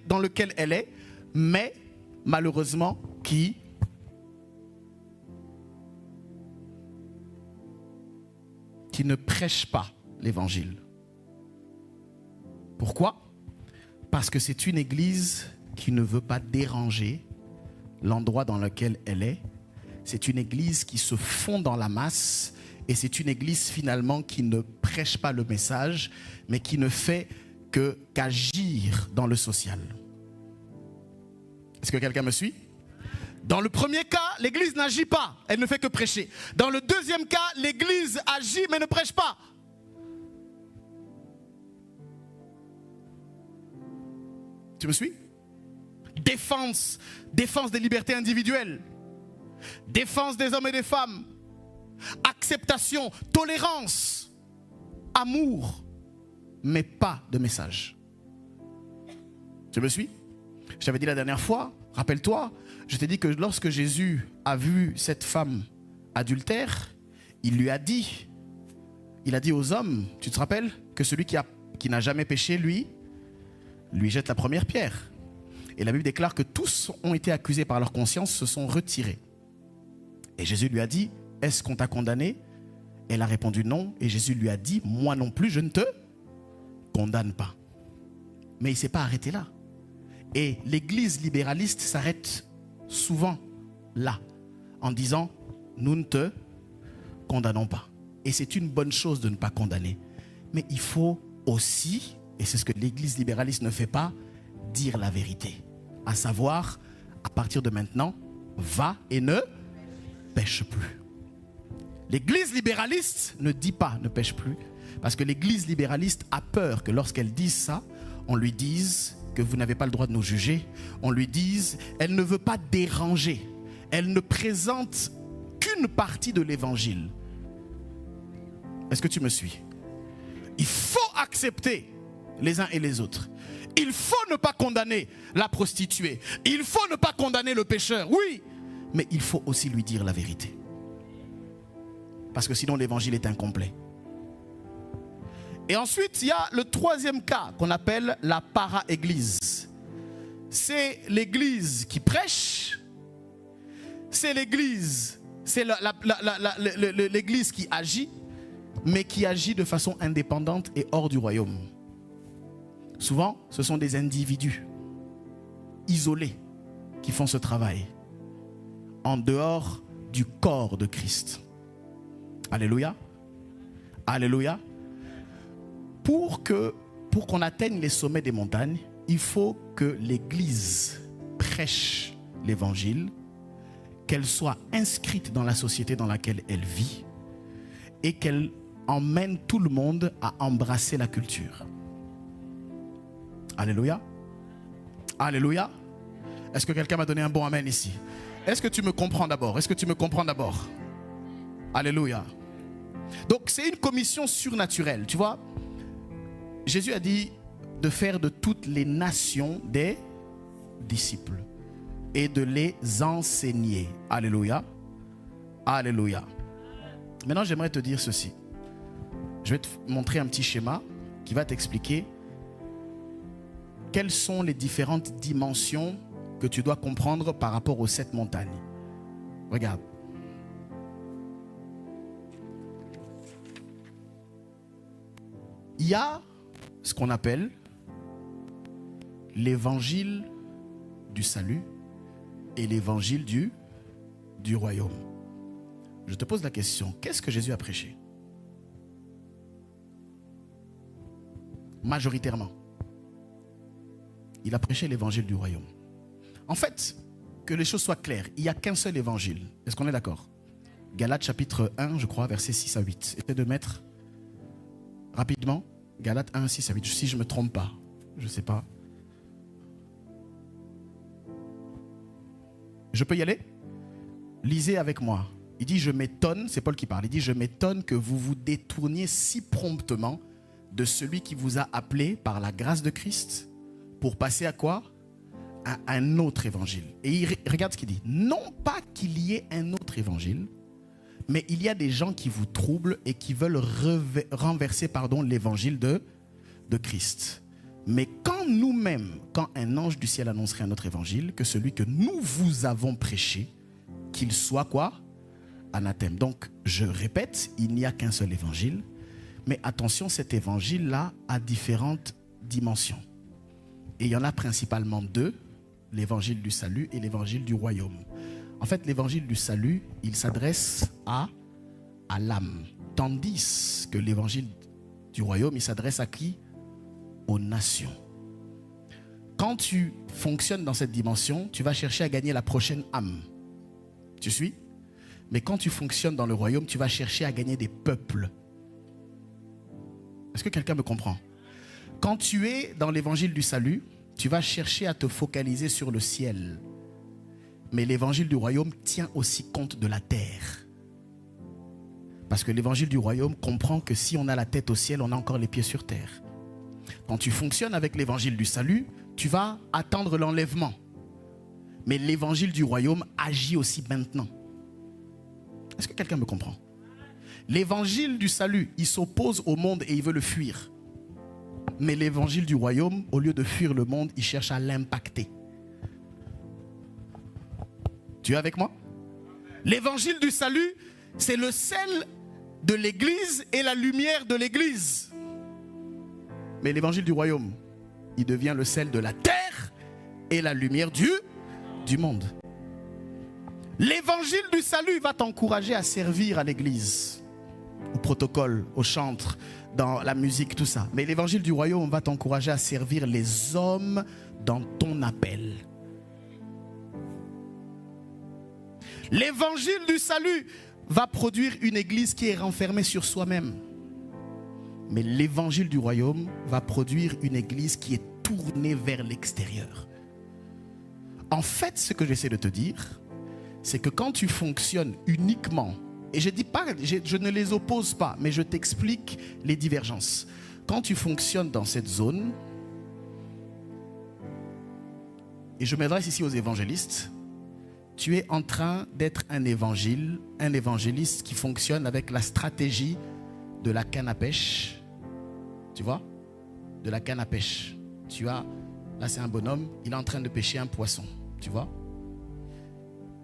dans lequel elle est, mais malheureusement qui ne prêche pas l'évangile. Pourquoi? Parce que c'est une Église qui ne veut pas déranger l'endroit dans lequel elle est. C'est une Église qui se fond dans la masse et c'est une Église finalement qui ne prêche pas le message, mais qui ne fait qu'agir dans le social. Est-ce que quelqu'un me suit? Dans le premier cas, l'Église n'agit pas, elle ne fait que prêcher. Dans le deuxième cas, l'Église agit mais ne prêche pas. Tu me suis? défense des libertés individuelles, défense des hommes et des femmes, acceptation, tolérance, amour, mais pas de message. Tu me suis? Je t'avais dit la dernière fois, rappelle-toi, je t'ai dit que lorsque Jésus a vu cette femme adultère, il a dit aux hommes, tu te rappelles, que celui qui n'a jamais péché, lui jette la première pierre. Et la Bible déclare que tous ont été accusés par leur conscience, se sont retirés. Et Jésus lui a dit, est-ce qu'on t'a condamné? Elle a répondu non. Et Jésus lui a dit, moi non plus, je ne te condamne pas. Mais il ne s'est pas arrêté là. Et l'église libéraliste s'arrête souvent là, en disant, nous ne te condamnons pas. Et c'est une bonne chose de ne pas condamner. Mais il faut aussi, et c'est ce que l'église libéraliste ne fait pas, dire la vérité. À savoir, à partir de maintenant, va et ne pêche plus. L'église libéraliste ne dit pas ne pêche plus, parce que l'église libéraliste a peur que lorsqu'elle dise ça, on lui dise que vous n'avez pas le droit de nous juger. On lui dise, elle ne veut pas déranger. Elle ne présente qu'une partie de l'évangile. Est-ce que tu me suis? Il faut accepter les uns et les autres. Il faut ne pas condamner la prostituée. Il faut ne pas condamner le pécheur, oui. Mais il faut aussi lui dire la vérité. Parce que sinon l'évangile est incomplet. Et ensuite, il y a le troisième cas qu'on appelle la para-église. C'est l'église qui prêche. C'est l'église, c'est l'église qui agit, mais qui agit de façon indépendante et hors du royaume. Souvent, ce sont des individus isolés qui font ce travail, en dehors du corps de Christ. Alléluia. Alléluia. Pour qu'on atteigne les sommets des montagnes, il faut que l'Église prêche l'Évangile, qu'elle soit inscrite dans la société dans laquelle elle vit et qu'elle emmène tout le monde à embrasser la culture. Alléluia. Alléluia. Est-ce que quelqu'un m'a donné un bon amen ici? Est-ce que tu me comprends d'abord? Est-ce que tu me comprends d'abord? Alléluia. Donc c'est une commission surnaturelle, tu vois. Jésus a dit de faire de toutes les nations des disciples et de les enseigner. Alléluia. Alléluia. Maintenant, j'aimerais te dire ceci. Je vais te montrer un petit schéma qui va t'expliquer quelles sont les différentes dimensions que tu dois comprendre par rapport aux 7 montagnes. Regarde. Il y a ce qu'on appelle l'évangile du salut et l'évangile du royaume. Je te pose la question, qu'est-ce que Jésus a prêché? Majoritairement, il a prêché l'évangile du royaume. En fait, que les choses soient claires, il n'y a qu'un seul évangile. Est-ce qu'on est d'accord? Galates chapitre 1, je crois, versets 6 à 8. Essayez de mettre rapidement Galates 1, 6 à 8. Si je ne me trompe pas, je ne sais pas. Je peux y aller? Lisez avec moi. Il dit, je m'étonne, c'est Paul qui parle, il dit, je m'étonne que vous vous détourniez si promptement de celui qui vous a appelé par la grâce de Christ pour passer à quoi? À un autre évangile. Et regarde ce qu'il dit. Non pas qu'il y ait un autre évangile, mais il y a des gens qui vous troublent et qui veulent renverser l'évangile de Christ. Mais quand nous-mêmes, quand un ange du ciel annoncerait un autre évangile, que celui que nous vous avons prêché, qu'il soit quoi? Anathème. Donc, je répète, il n'y a qu'un seul évangile. Mais attention, cet évangile-là a différentes dimensions. Et il y en a principalement 2, l'évangile du salut et l'évangile du royaume. En fait, l'évangile du salut, il s'adresse à l'âme. Tandis que l'évangile du royaume, il s'adresse à qui? Aux nations. Quand tu fonctionnes dans cette dimension, tu vas chercher à gagner la prochaine âme. Tu suis? Mais quand tu fonctionnes dans le royaume, tu vas chercher à gagner des peuples. Est-ce que quelqu'un me comprend? Quand tu es dans l'évangile du salut, tu vas chercher à te focaliser sur le ciel. Mais l'évangile du royaume tient aussi compte de la terre. Parce que l'évangile du royaume comprend que si on a la tête au ciel, on a encore les pieds sur terre. Quand tu fonctionnes avec l'évangile du salut, tu vas attendre l'enlèvement. Mais l'évangile du royaume agit aussi maintenant. Est-ce que quelqu'un me comprend? L'évangile du salut, il s'oppose au monde et il veut le fuir. Mais l'évangile du royaume, au lieu de fuir le monde, il cherche à l'impacter. Tu es avec moi? L'évangile du salut, c'est le sel de l'église et la lumière de l'église. Mais l'évangile du royaume, il devient le sel de la terre et la lumière du monde. L'évangile du salut va t'encourager à servir à l'église, au protocole, au chantre, dans la musique, tout ça. Mais l'évangile du royaume va t'encourager à servir les hommes dans ton appel. L'évangile du salut va produire une église qui est renfermée sur soi-même. Mais l'évangile du royaume va produire une église qui est tournée vers l'extérieur. En fait, ce que j'essaie de te dire, c'est que quand tu fonctionnes uniquement, et je ne les oppose pas, mais je t'explique les divergences. Quand tu fonctionnes dans cette zone, et je m'adresse ici aux évangélistes, tu es en train d'être un évangéliste qui fonctionne avec la stratégie de la canne à pêche. Tu vois? De la canne à pêche. Là c'est un bonhomme, il est en train de pêcher un poisson. Tu vois?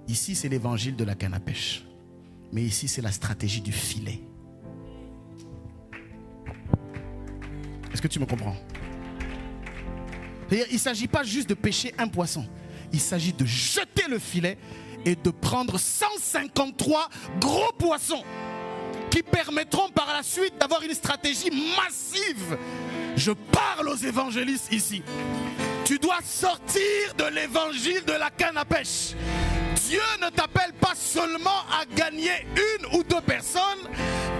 Ici c'est l'évangile de la canne à pêche. Mais ici c'est la stratégie du filet. Est-ce que tu me comprends? C'est-à-dire, il ne s'agit pas juste de pêcher un poisson. Il s'agit de jeter le filet et de prendre 153 gros poissons qui permettront par la suite d'avoir une stratégie massive. Je parle aux évangélistes ici. Tu dois sortir de l'évangile de la canne à pêche. Dieu ne t'appelle pas seulement à gagner une ou deux personnes.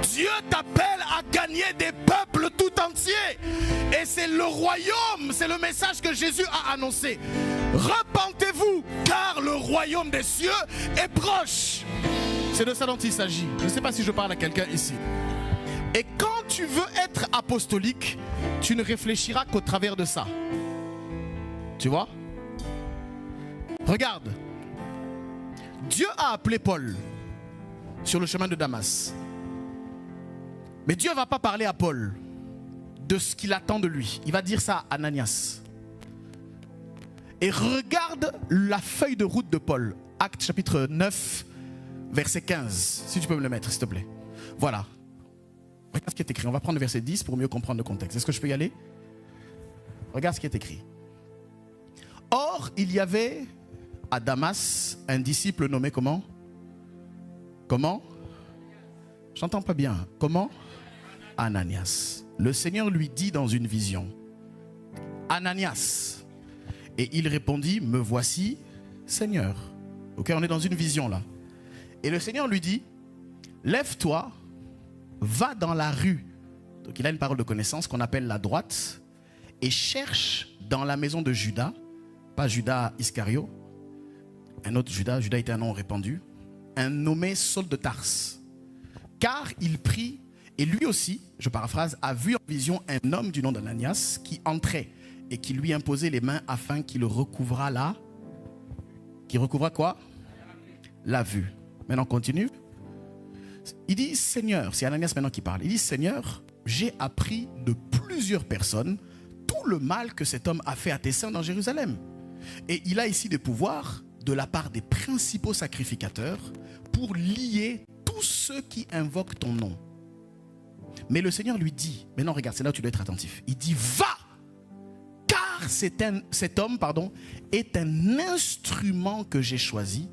Dieu t'appelle à gagner des peuples tout entiers. Et c'est le royaume, c'est le message que Jésus a annoncé. Repentez-vous, car le royaume des cieux est proche. C'est de ça dont il s'agit. Je ne sais pas si je parle à quelqu'un ici. Et quand tu veux être apostolique, tu ne réfléchiras qu'au travers de ça. Tu vois? Regarde. Dieu a appelé Paul sur le chemin de Damas. Mais Dieu ne va pas parler à Paul de ce qu'il attend de lui. Il va dire ça à Ananias. Et regarde la feuille de route de Paul. Actes chapitre 9, verset 15. Si tu peux me le mettre, s'il te plaît. Voilà. Regarde ce qui est écrit. On va prendre le verset 10 pour mieux comprendre le contexte. Est-ce que je peux y aller? Regarde ce qui est écrit. Or, il y avait à Damas un disciple nommé comment? Comment? J'entends pas bien. Comment? Ananias. Le Seigneur lui dit dans une vision, Ananias. Et il répondit, me voici, Seigneur. Ok, on est dans une vision là. Et le Seigneur lui dit, lève-toi, va dans la rue. Donc il a une parole de connaissance qu'on appelle la droite. Et cherche dans la maison de Judas, pas Judas Iscario, un autre Judas, Judas était un nom répandu, un nommé Saul de Tarse. Car il prit, et lui aussi, je paraphrase, a vu en vision un homme du nom d'Ananias qui entrait et qui lui imposait les mains afin qu'il recouvrât là. Qui recouvra quoi? La vue. Maintenant on continue. Il dit, Seigneur, c'est Ananias maintenant qui parle. Il dit, Seigneur, j'ai appris de plusieurs personnes tout le mal que cet homme a fait à tes saints dans Jérusalem. Et il a ici des pouvoirs de la part des principaux sacrificateurs pour lier tous ceux qui invoquent ton nom. Mais le Seigneur lui dit, maintenant regarde, c'est là où tu dois être attentif. Il dit, va, car cet homme est un instrument que j'ai choisi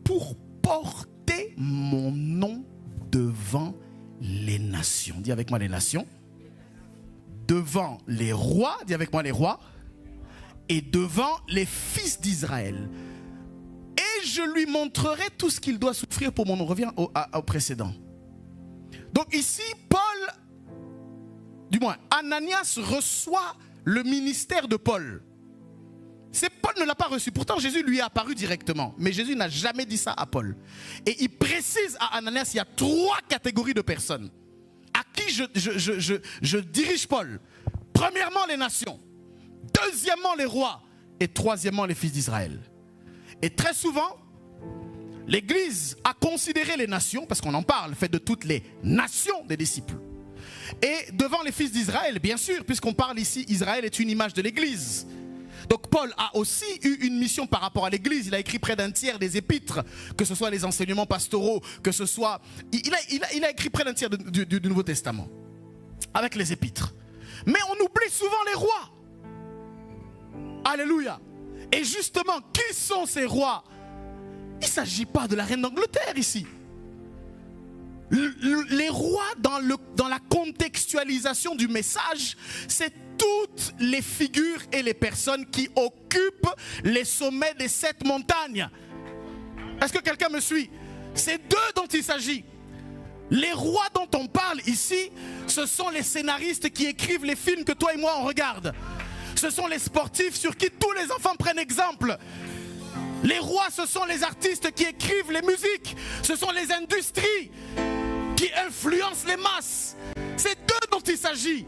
pour porter mon nom devant les nations. Dis avec moi les nations. Devant les rois, dis avec moi les rois. Et devant les fils d'Israël. Et je lui montrerai tout ce qu'il doit souffrir pour mon nom. On revient au précédent. Donc ici, Ananias reçoit le ministère de Paul. Paul ne l'a pas reçu. Pourtant, Jésus lui est apparu directement. Mais Jésus n'a jamais dit ça à Paul. Et il précise à Ananias, il y a 3 catégories de personnes à qui je dirige Paul. Premièrement, les nations. Deuxièmement, les rois. Et troisièmement, les fils d'Israël. Et très souvent, l'Église a considéré les nations, parce qu'on en parle, fait de toutes les nations des disciples. Et devant les fils d'Israël, bien sûr, puisqu'on parle ici, Israël est une image de l'Église. Donc Paul a aussi eu une mission par rapport à l'Église. Il a écrit près d'un tiers des épîtres, que ce soit les enseignements pastoraux, que ce soit... Il a écrit près d'un tiers du Nouveau Testament, avec les épîtres. Mais on oublie souvent les rois. Alléluia. Et justement, qui sont ces rois? Il ne s'agit pas de la reine d'Angleterre ici. Les rois dans la contextualisation du message, c'est toutes les figures et les personnes qui occupent les sommets des 7 montagnes. Est-ce que quelqu'un me suit? C'est d'eux dont il s'agit. Les rois dont on parle ici, ce sont les scénaristes qui écrivent les films que toi et moi on regarde. Ce sont les sportifs sur qui tous les enfants prennent exemple. Les rois, ce sont les artistes qui écrivent les musiques. Ce sont les industries qui influencent les masses. C'est d'eux dont il s'agit.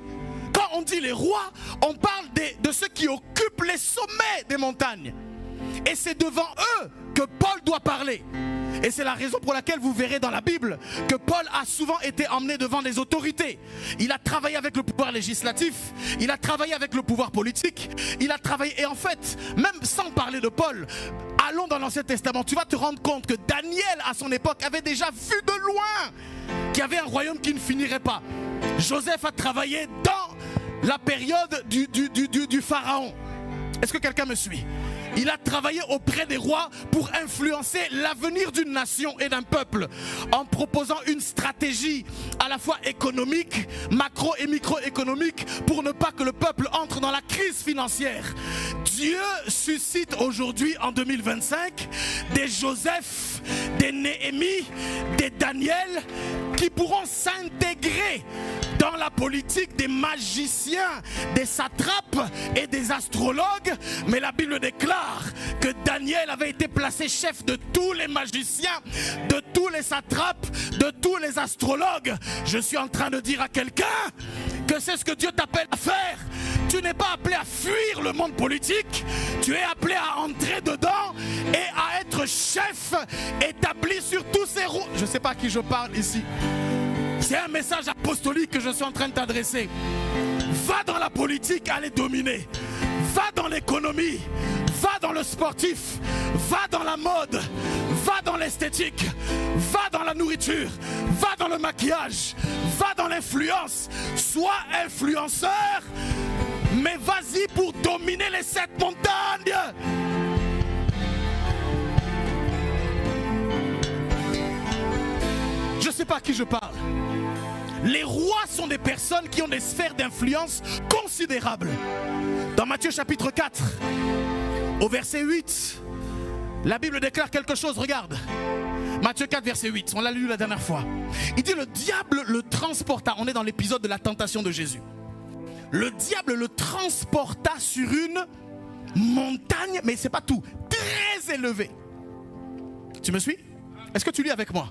Quand on dit les rois, on parle de ceux qui occupent les sommets des montagnes. Et c'est devant eux que Paul doit parler. Et c'est la raison pour laquelle vous verrez dans la Bible que Paul a souvent été emmené devant des autorités. Il a travaillé avec le pouvoir législatif, il a travaillé avec le pouvoir politique, il a travaillé... Et en fait, même sans parler de Paul, allons dans l'Ancien Testament, tu vas te rendre compte que Daniel, à son époque, avait déjà vu de loin qu'il y avait un royaume qui ne finirait pas. Joseph a travaillé dans la période du pharaon. Est-ce que quelqu'un me suit? Il a travaillé auprès des rois pour influencer l'avenir d'une nation et d'un peuple en proposant une stratégie à la fois économique, macro et microéconomique pour ne pas que le peuple entre dans la crise financière. Dieu suscite aujourd'hui en 2025 des Joseph, des Néhémie, des Daniel qui pourront s'intégrer dans la politique des magiciens, des satrapes et des astrologues. Mais la Bible déclare que Daniel avait été placé chef de tous les magiciens, de tous les satrapes, de tous les astrologues. Je suis en train de dire à quelqu'un que c'est ce que Dieu t'appelle à faire. Tu n'es pas appelé à fuir le monde politique, tu es appelé à entrer dedans et à être chef établi sur tous ces roues. Je ne sais pas à qui je parle ici. C'est un message apostolique que je suis en train de t'adresser. Va dans la politique, allez dominer. Va dans l'économie, va dans le sportif, va dans la mode, va dans l'esthétique, va dans la nourriture, va dans le maquillage, va dans l'influence. Sois influenceur, mais vas-y pour dominer les 7 montagnes. Je ne sais pas à qui je parle. Les rois sont des personnes qui ont des sphères d'influence considérables. Dans Matthieu chapitre 4, au verset 8, la Bible déclare quelque chose, regarde. Matthieu 4, verset 8, on l'a lu la dernière fois. Il dit le diable le transporta, on est dans l'épisode de la tentation de Jésus. Le diable le transporta sur une montagne, mais c'est pas tout, très élevée. Tu me suis? Est-ce que tu lis avec moi?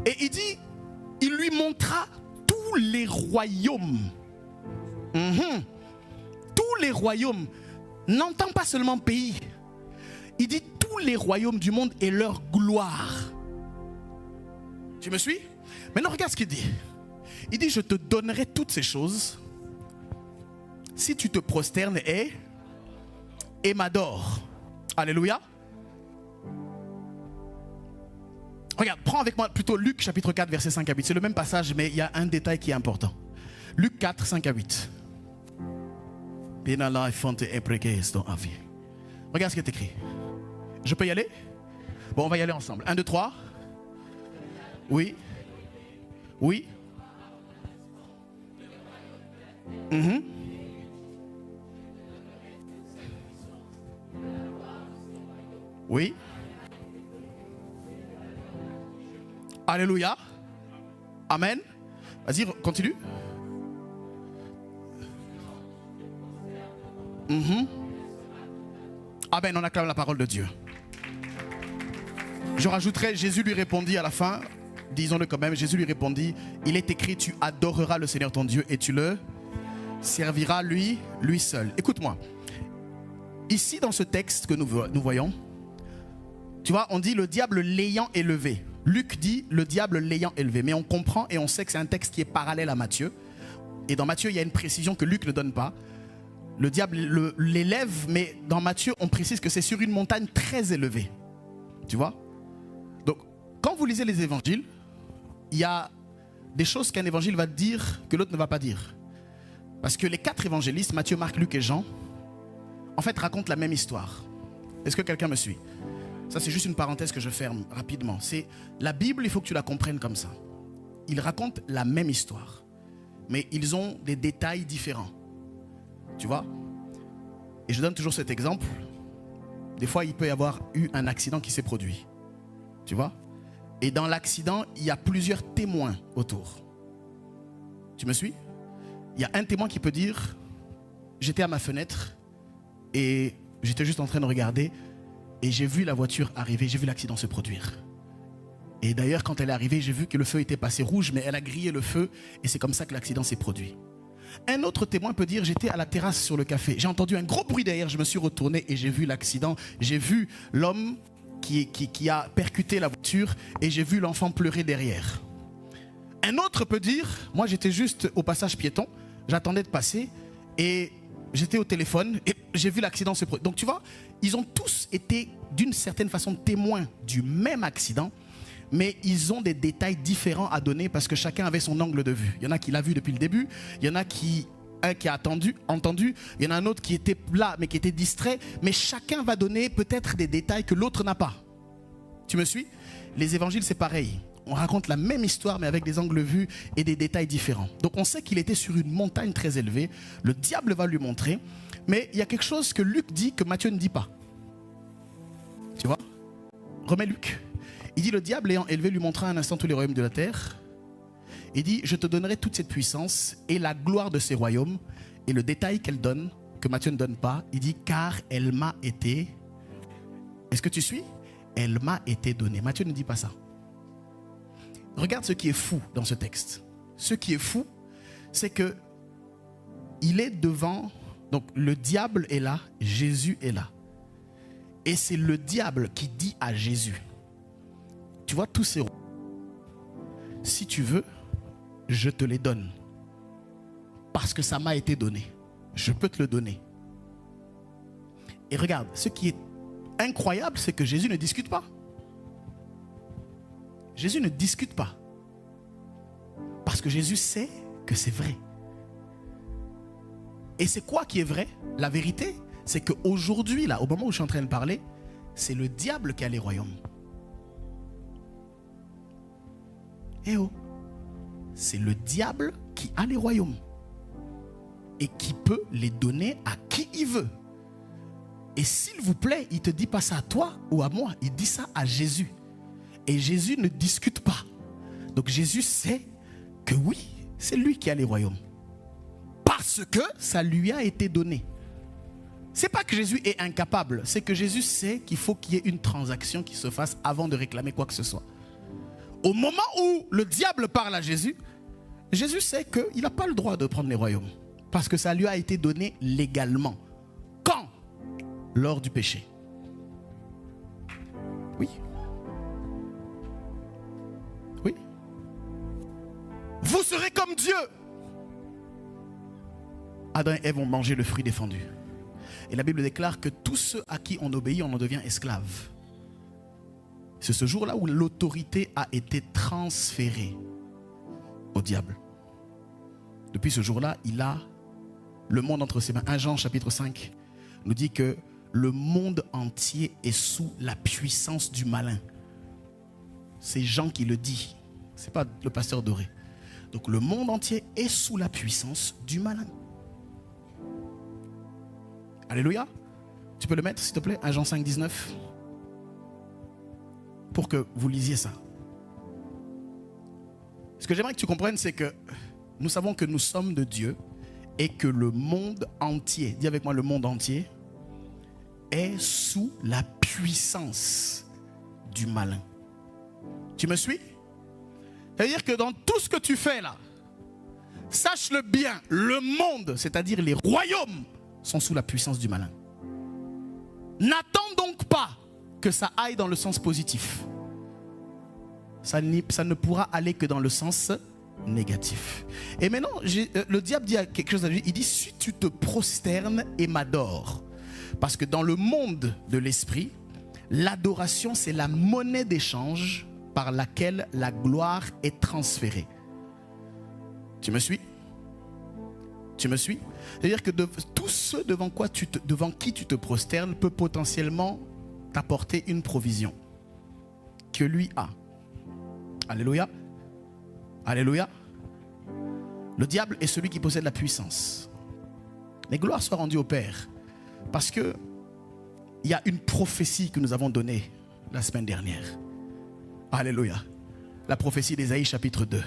Et il dit, il lui montra tous les royaumes. Tous les royaumes. N'entends pas seulement pays. Il dit tous les royaumes du monde et leur gloire. Tu me suis? Maintenant regarde ce qu'il dit. Il dit je te donnerai toutes ces choses si tu te prosternes et m'adores. Alléluia. Regarde, prends avec moi plutôt Luc chapitre 4 verset 5 à 8. C'est le même passage mais il y a un détail qui est important. Luc 4, 5 à 8. Regarde ce qui est écrit. Je peux y aller? Bon, on va y aller ensemble. 1, 2, 3. Oui. Oui. Oui. Alléluia. Amen. Vas-y, continue. Amen, on acclame la parole de Dieu. Je rajouterai, Jésus lui répondit à la fin, disons-le quand même, Jésus lui répondit, il est écrit, tu adoreras le Seigneur ton Dieu et tu le serviras lui seul. Écoute-moi, ici dans ce texte que nous voyons, tu vois, on dit le diable l'ayant élevé. Luc dit le diable l'ayant élevé, mais on comprend et on sait que c'est un texte qui est parallèle à Matthieu. Et dans Matthieu, il y a une précision que Luc ne donne pas. Le diable l'élève, mais dans Matthieu, on précise que c'est sur une montagne très élevée. Tu vois? Donc, quand vous lisez les évangiles, il y a des choses qu'un évangile va dire que l'autre ne va pas dire. Parce que les 4 évangélistes, Matthieu, Marc, Luc et Jean, en fait, racontent la même histoire. Est-ce que quelqu'un me suit? Ça, c'est juste une parenthèse que je ferme rapidement. C'est la Bible, il faut que tu la comprennes comme ça. Ils racontent la même histoire, mais ils ont des détails différents. Tu vois? Et je donne toujours cet exemple. Des fois, il peut y avoir eu un accident qui s'est produit. Tu vois? Et dans l'accident, il y a plusieurs témoins autour. Tu me suis? Il y a un témoin qui peut dire, j'étais à ma fenêtre et j'étais juste en train de regarder et j'ai vu la voiture arriver, j'ai vu l'accident se produire. Et d'ailleurs, quand elle est arrivée, j'ai vu que le feu était passé rouge, mais elle a grillé le feu et c'est comme ça que l'accident s'est produit. Un autre témoin peut dire, j'étais à la terrasse sur le café, j'ai entendu un gros bruit derrière, je me suis retourné et j'ai vu l'accident, j'ai vu l'homme qui a percuté la voiture et j'ai vu l'enfant pleurer derrière. Un autre peut dire, moi j'étais juste au passage piéton, j'attendais de passer et j'étais au téléphone et j'ai vu l'accident se produire. Donc tu vois, ils ont tous été d'une certaine façon témoins du même accident, mais ils ont des détails différents à donner parce que chacun avait son angle de vue. Il y en a qui l'a vu depuis le début, il y en a un qui a entendu, il y en a un autre qui était là mais qui était distrait, mais chacun va donner peut-être des détails que l'autre n'a pas. Tu me suis? Les évangiles, c'est pareil. On raconte la même histoire mais avec des angles de vue et des détails différents. Donc on sait qu'il était sur une montagne très élevée. Le diable va lui montrer. Mais il y a quelque chose que Luc dit que Matthieu ne dit pas. Tu vois? Remets Luc. Il dit, le diable ayant élevé lui montra un instant tous les royaumes de la terre. Il dit, je te donnerai toute cette puissance et la gloire de ces royaumes. Et le détail qu'elle donne, que Matthieu ne donne pas, il dit, car elle m'a été... Est-ce que tu suis? Elle m'a été donnée. Matthieu ne dit pas ça. Regarde ce qui est fou dans ce texte. Ce qui est fou, c'est que il est devant, donc le diable est là, Jésus est là. Et c'est le diable qui dit à Jésus, tu vois tous ces rois, si tu veux, je te les donne. Parce que ça m'a été donné. Je peux te le donner. Et regarde, ce qui est incroyable, c'est que Jésus ne discute pas. Jésus ne discute pas. Parce que Jésus sait que c'est vrai. Et c'est quoi qui est vrai? La vérité, c'est qu'aujourd'hui, là, au moment où je suis en train de parler, c'est le diable qui a les royaumes. Eh oh! C'est le diable qui a les royaumes. Et qui peut les donner à qui il veut. Et s'il vous plaît, il ne te dit pas ça à toi ou à moi, il dit ça à Jésus. Et Jésus ne discute pas. Donc Jésus sait que oui, c'est lui qui a les royaumes. Parce que ça lui a été donné. C'est pas que Jésus est incapable, c'est que Jésus sait qu'il faut qu'il y ait une transaction qui se fasse avant de réclamer quoi que ce soit. Au moment où le diable parle à Jésus, Jésus sait qu'il n'a pas le droit de prendre les royaumes. Parce que ça lui a été donné légalement. Quand? Lors du péché. Oui. Oui. Vous serez comme Dieu. Adam et Ève ont mangé le fruit défendu. Et la Bible déclare que tous ceux à qui on obéit, on en devient esclave. C'est ce jour-là où l'autorité a été transférée au diable. Depuis ce jour-là, il a le monde entre ses mains. 1 Jean chapitre 5 nous dit que le monde entier est sous la puissance du malin. C'est Jean qui le dit. Ce n'est pas le pasteur Doré. Donc le monde entier est sous la puissance du malin. Alléluia. Tu peux le mettre s'il te plaît, 1 Jean 5, 19. Pour que vous lisiez ça. Ce que j'aimerais que tu comprennes, c'est que nous savons que nous sommes de Dieu et que le monde entier, dis avec moi le monde entier, est sous la puissance du malin. Tu me suis? C'est-à-dire que dans tout ce que tu fais là, sache-le bien, le monde, c'est-à-dire les royaumes, sont sous la puissance du malin. N'attends donc pas que ça aille dans le sens positif. Ça ne pourra aller que dans le sens négatif. Et maintenant, le diable dit quelque chose à lui. Il dit, si tu te prosternes et m'adores. Parce que dans le monde de l'esprit, l'adoration, c'est la monnaie d'échange par laquelle la gloire est transférée. Tu me suis? Tu me suis? C'est-à-dire que tous ceux devant qui tu te prosternes peut potentiellement t'apporter une provision que lui a. Alléluia. Alléluia. Le diable est celui qui possède la puissance. Mais gloire soit rendue au Père. Parce que il y a une prophétie que nous avons donnée la semaine dernière. Alléluia. La prophétie d'Ésaïe chapitre 2.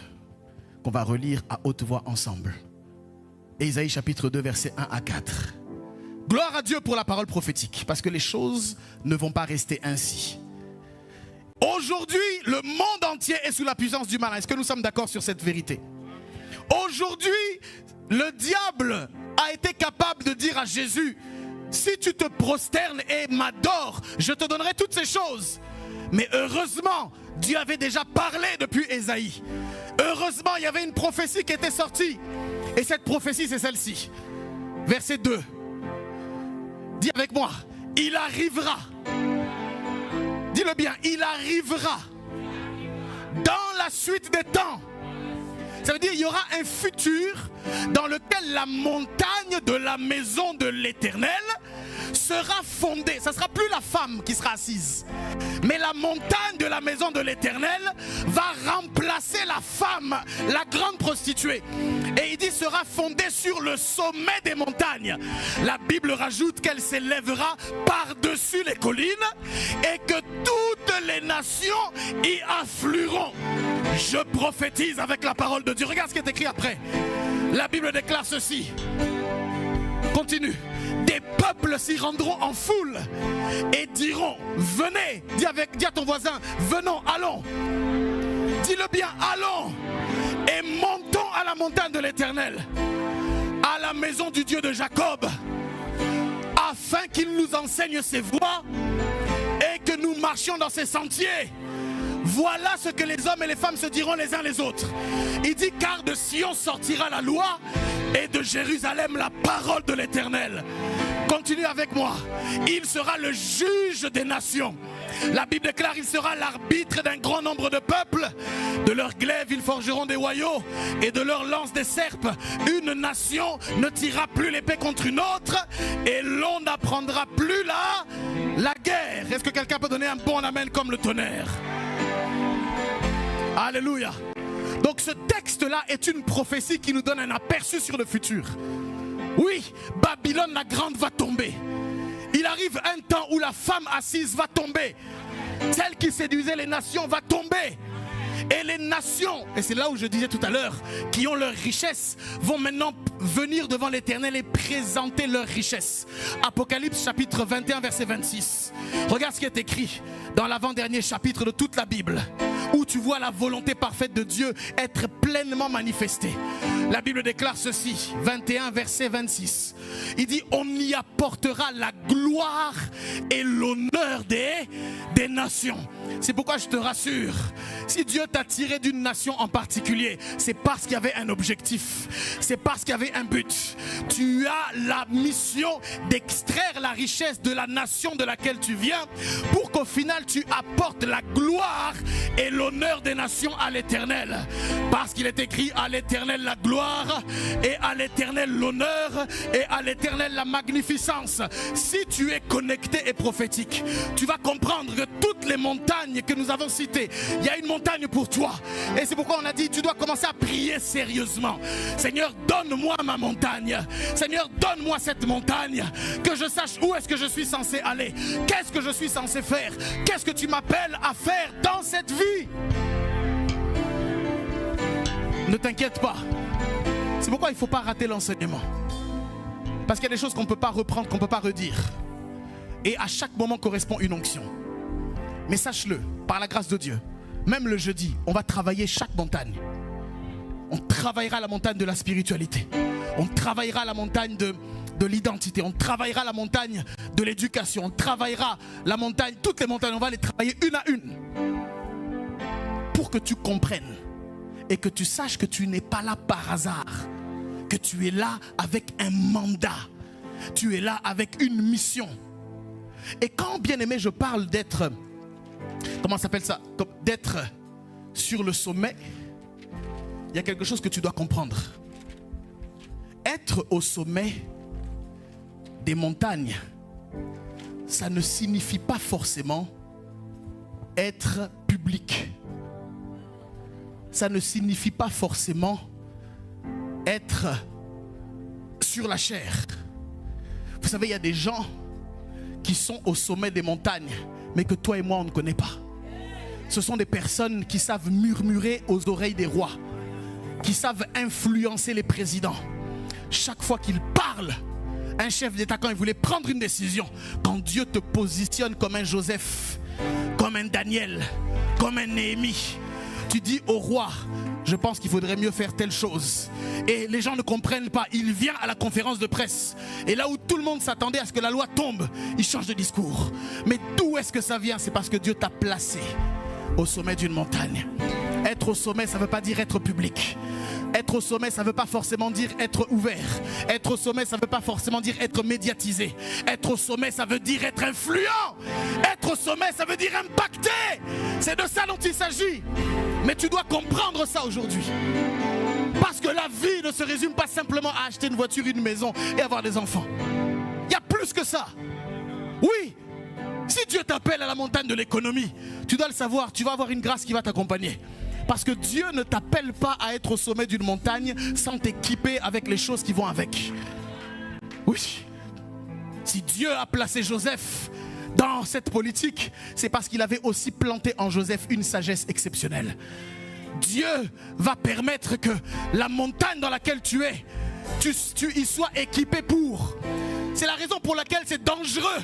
Qu'on va relire à haute voix ensemble. Ésaïe chapitre 2 versets 1 à 4. Gloire à Dieu pour la parole prophétique. Parce que les choses ne vont pas rester ainsi. Aujourd'hui, le monde entier est sous la puissance du malin. Est-ce que nous sommes d'accord sur cette vérité? Aujourd'hui, le diable a été capable de dire à Jésus, si tu te prosternes et m'adores, je te donnerai toutes ces choses. Mais heureusement, Dieu avait déjà parlé depuis Ésaïe. Heureusement, il y avait une prophétie qui était sortie. Et cette prophétie, c'est celle-ci. Verset 2. Dis avec moi, il arrivera. Dis-le bien, il arrivera dans la suite des temps. Ça veut dire qu'il y aura un futur dans lequel la montagne de la maison de l'Éternel sera fondée. Ça ne sera plus la femme qui sera assise, mais la montagne de la maison de l'Éternel va remplacer la femme, la grande prostituée. Et il dit sera fondée sur le sommet des montagnes. La Bible rajoute qu'elle s'élèvera par-dessus les collines et que toutes les nations y afflueront. Je prophétise avec la parole de Dieu. Regarde ce qui est écrit après. La Bible déclare ceci. Continue. Des peuples s'y rendront en foule et diront, venez, dis à ton voisin, venons, allons. Dis-le bien, allons et montons à la montagne de l'Éternel, à la maison du Dieu de Jacob, afin qu'il nous enseigne ses voies et que nous marchions dans ses sentiers. Voilà ce que les hommes et les femmes se diront les uns les autres. Il dit, car de Sion sortira la loi et de Jérusalem la parole de l'Éternel. Continue avec moi. Il sera le juge des nations. La Bible déclare, il sera l'arbitre d'un grand nombre de peuples. De leurs glaives, ils forgeront des hoyaux et de leurs lances des serpes. Une nation ne tirera plus l'épée contre une autre et l'on n'apprendra plus la guerre. Est-ce que quelqu'un peut donner un bon amen comme le tonnerre? Alléluia. Donc ce texte-là est une prophétie qui nous donne un aperçu sur le futur. Oui, Babylone la grande va tomber. Il arrive un temps où la femme assise va tomber. Celle qui séduisait les nations va tomber. Et les nations, et c'est là où je disais tout à l'heure, qui ont leur richesse, vont maintenant venir devant l'Éternel et présenter leur richesse. Apocalypse chapitre 21 verset 26. Regarde ce qui est écrit dans l'avant-dernier chapitre de toute la Bible, où tu vois la volonté parfaite de Dieu être pleinement manifestée. La Bible déclare ceci, 21 verset 26. Il dit, on y apportera la gloire et l'honneur des nations. C'est pourquoi je te rassure, si Dieu t'a tiré d'une nation en particulier, c'est parce qu'il y avait un objectif, c'est parce qu'il y avait un but. Tu as la mission d'extraire la richesse de la nation de laquelle tu viens, pour qu'au final tu apportes la gloire et l'honneur des nations à l'Éternel. Parce qu'il est écrit, à l'Éternel la gloire, et à l'Éternel l'honneur, et à l'Éternel la magnificence. Si tu es connecté et prophétique, tu vas comprendre que toutes les montagnes que nous avons citées, il y a une montagne pour toi. Et c'est pourquoi on a dit, tu dois commencer à prier sérieusement. Seigneur, donne-moi ma montagne. Seigneur, donne-moi cette montagne, que je sache où est-ce que je suis censé aller. Qu'est-ce que je suis censé faire? Qu'est-ce que tu m'appelles à faire dans cette vie? Ne t'inquiète pas. C'est pourquoi il ne faut pas rater l'enseignement. Parce qu'il y a des choses qu'on ne peut pas reprendre, qu'on ne peut pas redire. Et à chaque moment correspond une onction. Mais sache-le, par la grâce de Dieu, même le jeudi, on va travailler chaque montagne. On travaillera la montagne de la spiritualité. On travaillera la montagne de l'identité. On travaillera la montagne de l'éducation. On travaillera la montagne, toutes les montagnes, on va les travailler une à une. Pour que tu comprennes et que tu saches que tu n'es pas là par hasard. Que tu es là avec un mandat. Tu es là avec une mission. Et quand, bien aimé, je parle d'être, comment ça s'appelle ça? D'être sur le sommet, il y a quelque chose que tu dois comprendre. Être au sommet des montagnes, ça ne signifie pas forcément être public. Ça ne signifie pas forcément être sur la chair. Vous savez, il y a des gens qui sont au sommet des montagnes, mais que toi et moi, on ne connaît pas. Ce sont des personnes qui savent murmurer aux oreilles des rois, qui savent influencer les présidents. Chaque fois qu'ils parlent, un chef d'État, quand il voulait prendre une décision, quand Dieu te positionne comme un Joseph, comme un Daniel, comme un Néhémie, tu dis au roi, je pense qu'il faudrait mieux faire telle chose. Et les gens ne comprennent pas. Il vient à la conférence de presse. Et là où tout le monde s'attendait à ce que la loi tombe, il change de discours. Mais d'où est-ce que ça vient? C'est parce que Dieu t'a placé au sommet d'une montagne. Être au sommet, ça ne veut pas dire être public. Être au sommet, ça ne veut pas forcément dire être ouvert. Être au sommet, ça ne veut pas forcément dire être médiatisé. Être au sommet, ça veut dire être influent. Être au sommet, ça veut dire impacter. C'est de ça dont il s'agit. Mais tu dois comprendre ça aujourd'hui. Parce que la vie ne se résume pas simplement à acheter une voiture, une maison et avoir des enfants. Il y a plus que ça. Oui, si Dieu t'appelle à la montagne de l'économie, tu dois le savoir, tu vas avoir une grâce qui va t'accompagner. Parce que Dieu ne t'appelle pas à être au sommet d'une montagne sans t'équiper avec les choses qui vont avec. Oui. Si Dieu a placé Joseph dans cette politique, c'est parce qu'il avait aussi planté en Joseph une sagesse exceptionnelle. Dieu va permettre que la montagne dans laquelle tu es, il soit équipé pour. C'est la raison pour laquelle c'est dangereux.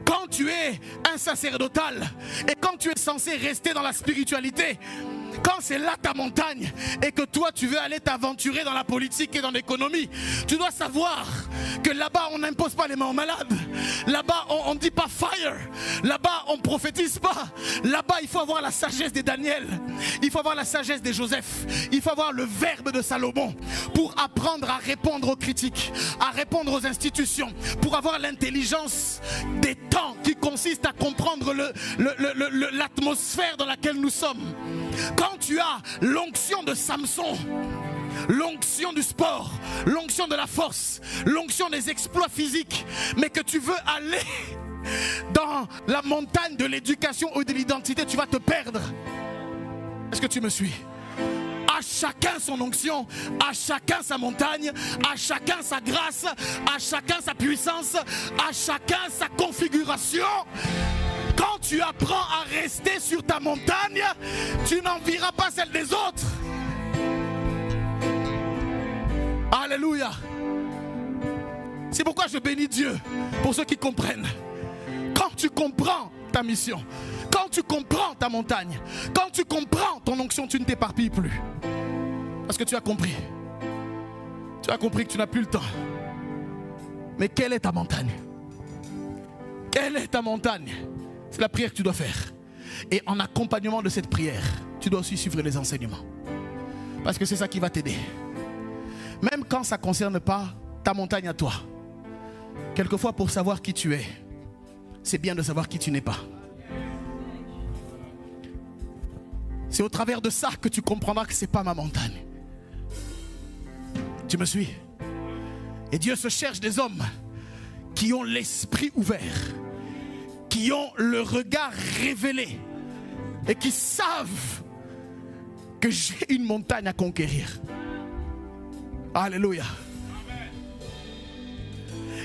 Quand tu es un sacerdotal et quand tu es censé rester dans la spiritualité, quand c'est là ta montagne et que toi tu veux aller t'aventurer dans la politique et dans l'économie, tu dois savoir que là-bas on n'impose pas les mains aux malades. Là-bas on ne dit pas fire. Là-bas on ne prophétise pas. Là-bas il faut avoir la sagesse des Daniel. Il faut avoir la sagesse des Joseph. Il faut avoir le verbe de Salomon pour apprendre à répondre aux critiques, à répondre aux institutions, pour avoir l'intelligence des temps qui consiste à comprendre l'atmosphère dans laquelle nous sommes. Quand tu as l'onction de Samson, l'onction du sport, l'onction de la force, l'onction des exploits physiques, mais que tu veux aller dans la montagne de l'éducation ou de l'identité, tu vas te perdre. Est-ce que tu me suis? À chacun son onction, à chacun sa montagne, à chacun sa grâce, à chacun sa puissance, à chacun sa configuration. Quand tu apprends à rester sur ta montagne, tu n'envieras pas celle des autres. Alléluia. C'est pourquoi je bénis Dieu pour ceux qui comprennent. Quand tu comprends ta mission, quand tu comprends ta montagne, quand tu comprends ton onction, tu ne t'éparpilles plus. Parce que tu as compris. Tu as compris que tu n'as plus le temps. Mais quelle est ta montagne? Quelle est ta montagne? C'est la prière que tu dois faire. Et en accompagnement de cette prière, tu dois aussi suivre les enseignements. Parce que c'est ça qui va t'aider. Même quand ça ne concerne pas ta montagne à toi. Quelquefois, pour savoir qui tu es, c'est bien de savoir qui tu n'es pas. C'est au travers de ça que tu comprendras que ce n'est pas ma montagne. Tu me suis? Et Dieu se cherche des hommes qui ont l'esprit ouvert, qui ont le regard révélé et qui savent que j'ai une montagne à conquérir. Alléluia.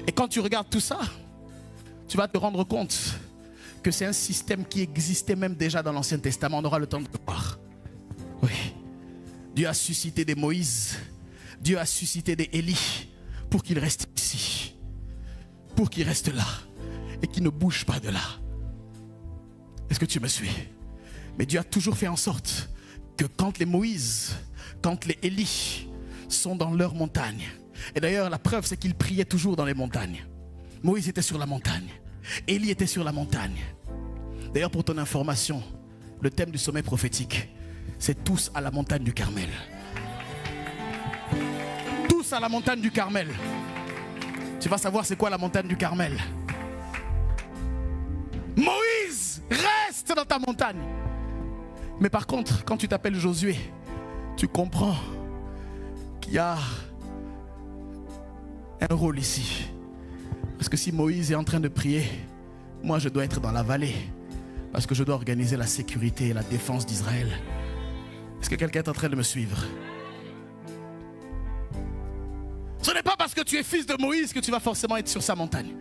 Et quand tu regardes tout ça, tu vas te rendre compte que c'est un système qui existait même déjà dans l'Ancien Testament. On aura le temps de le voir. Oui. Dieu a suscité des Moïse, Dieu a suscité des Élie pour qu'ils restent ici, pour qu'ils restent là. et qui ne bouge pas de là. Est-ce que tu me suis? Mais Dieu a toujours fait en sorte que quand les Moïse, quand les Élie sont dans leur montagne, et d'ailleurs la preuve c'est qu'ils priaient toujours dans les montagnes. Moïse était sur la montagne, Élie était sur la montagne. D'ailleurs pour ton information, le thème du sommet prophétique, c'est tous à la montagne du Carmel. Tous à la montagne du Carmel. Tu vas savoir c'est quoi la montagne du Carmel. Moïse, reste dans ta montagne. Mais par contre, quand tu t'appelles Josué, tu comprends qu'il y a un rôle ici. Parce que si Moïse est en train de prier, moi je dois être dans la vallée. Parce que je dois organiser la sécurité et la défense d'Israël. Est-ce que quelqu'un est en train de me suivre? Ce n'est pas parce que tu es fils de Moïse que tu vas forcément être sur sa montagne.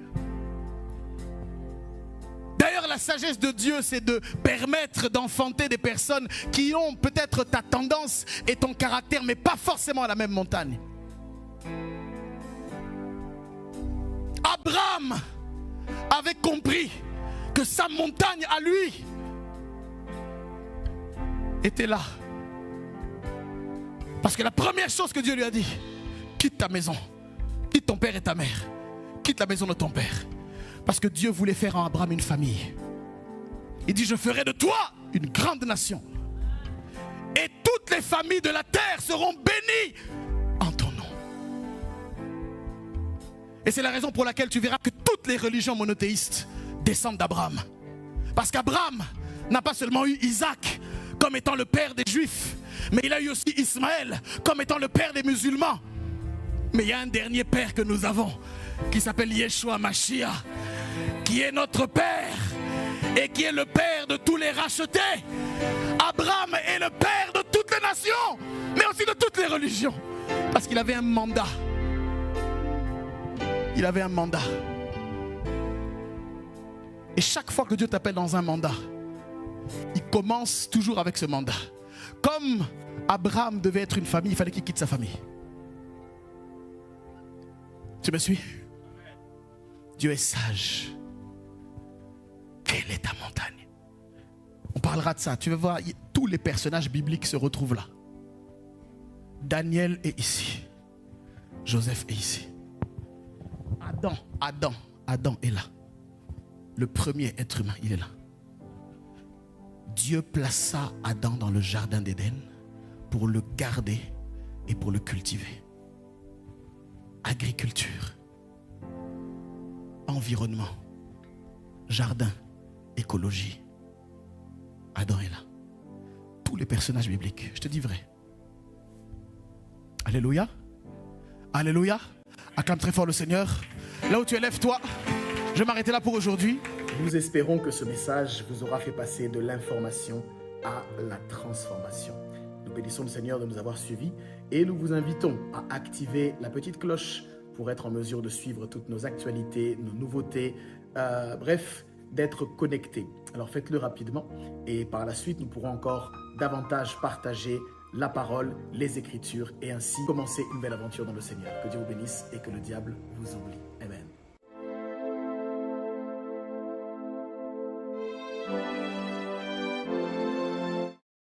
D'ailleurs, la sagesse de Dieu, c'est de permettre d'enfanter des personnes qui ont peut-être ta tendance et ton caractère, mais pas forcément à la même montagne. Abraham avait compris que sa montagne à lui était là. Parce que la première chose que Dieu lui a dit, quitte ta maison, quitte ton père et ta mère, quitte la maison de ton père. Parce que Dieu voulait faire en Abraham une famille. Il dit, je ferai de toi une grande nation. Et toutes les familles de la terre seront bénies en ton nom. Et c'est la raison pour laquelle tu verras que toutes les religions monothéistes descendent d'Abraham. Parce qu'Abraham n'a pas seulement eu Isaac comme étant le père des Juifs, mais il a eu aussi Ismaël comme étant le père des musulmans. Mais il y a un dernier père que nous avons qui s'appelle Yeshua Mashiach, qui est notre père et qui est le père de tous les rachetés. Abraham est le père de toutes les nations, mais aussi de toutes les religions, parce qu'il avait un mandat. Il avait un mandat. Et chaque fois que Dieu t'appelle dans un mandat, il commence toujours avec ce mandat. Comme Abraham devait être une famille, il fallait qu'il quitte sa famille. Tu me suis? Dieu est sage. Quelle est ta montagne? On parlera de ça. Tu vas voir, tous les personnages bibliques se retrouvent là. Daniel est ici. Joseph est ici. Adam est là. Le premier être humain, il est là. Dieu plaça Adam dans le jardin d'Éden pour le garder et pour le cultiver. Agriculture, environnement, jardin, écologie. Adam est là. Tous les personnages bibliques, je te dis vrai. Alléluia. Alléluia. Acclame très fort le Seigneur. Là où tu es, lève-toi. Je vais m'arrêter là pour aujourd'hui. Nous espérons que ce message vous aura fait passer de l'information à la transformation. Nous bénissons le Seigneur de nous avoir suivis et nous vous invitons à activer la petite cloche pour être en mesure de suivre toutes nos actualités, nos nouveautés, bref, d'être connectés. Alors faites-le rapidement et par la suite, nous pourrons encore davantage partager la parole, les Écritures et ainsi commencer une belle aventure dans le Seigneur. Que Dieu vous bénisse et que le diable vous oublie.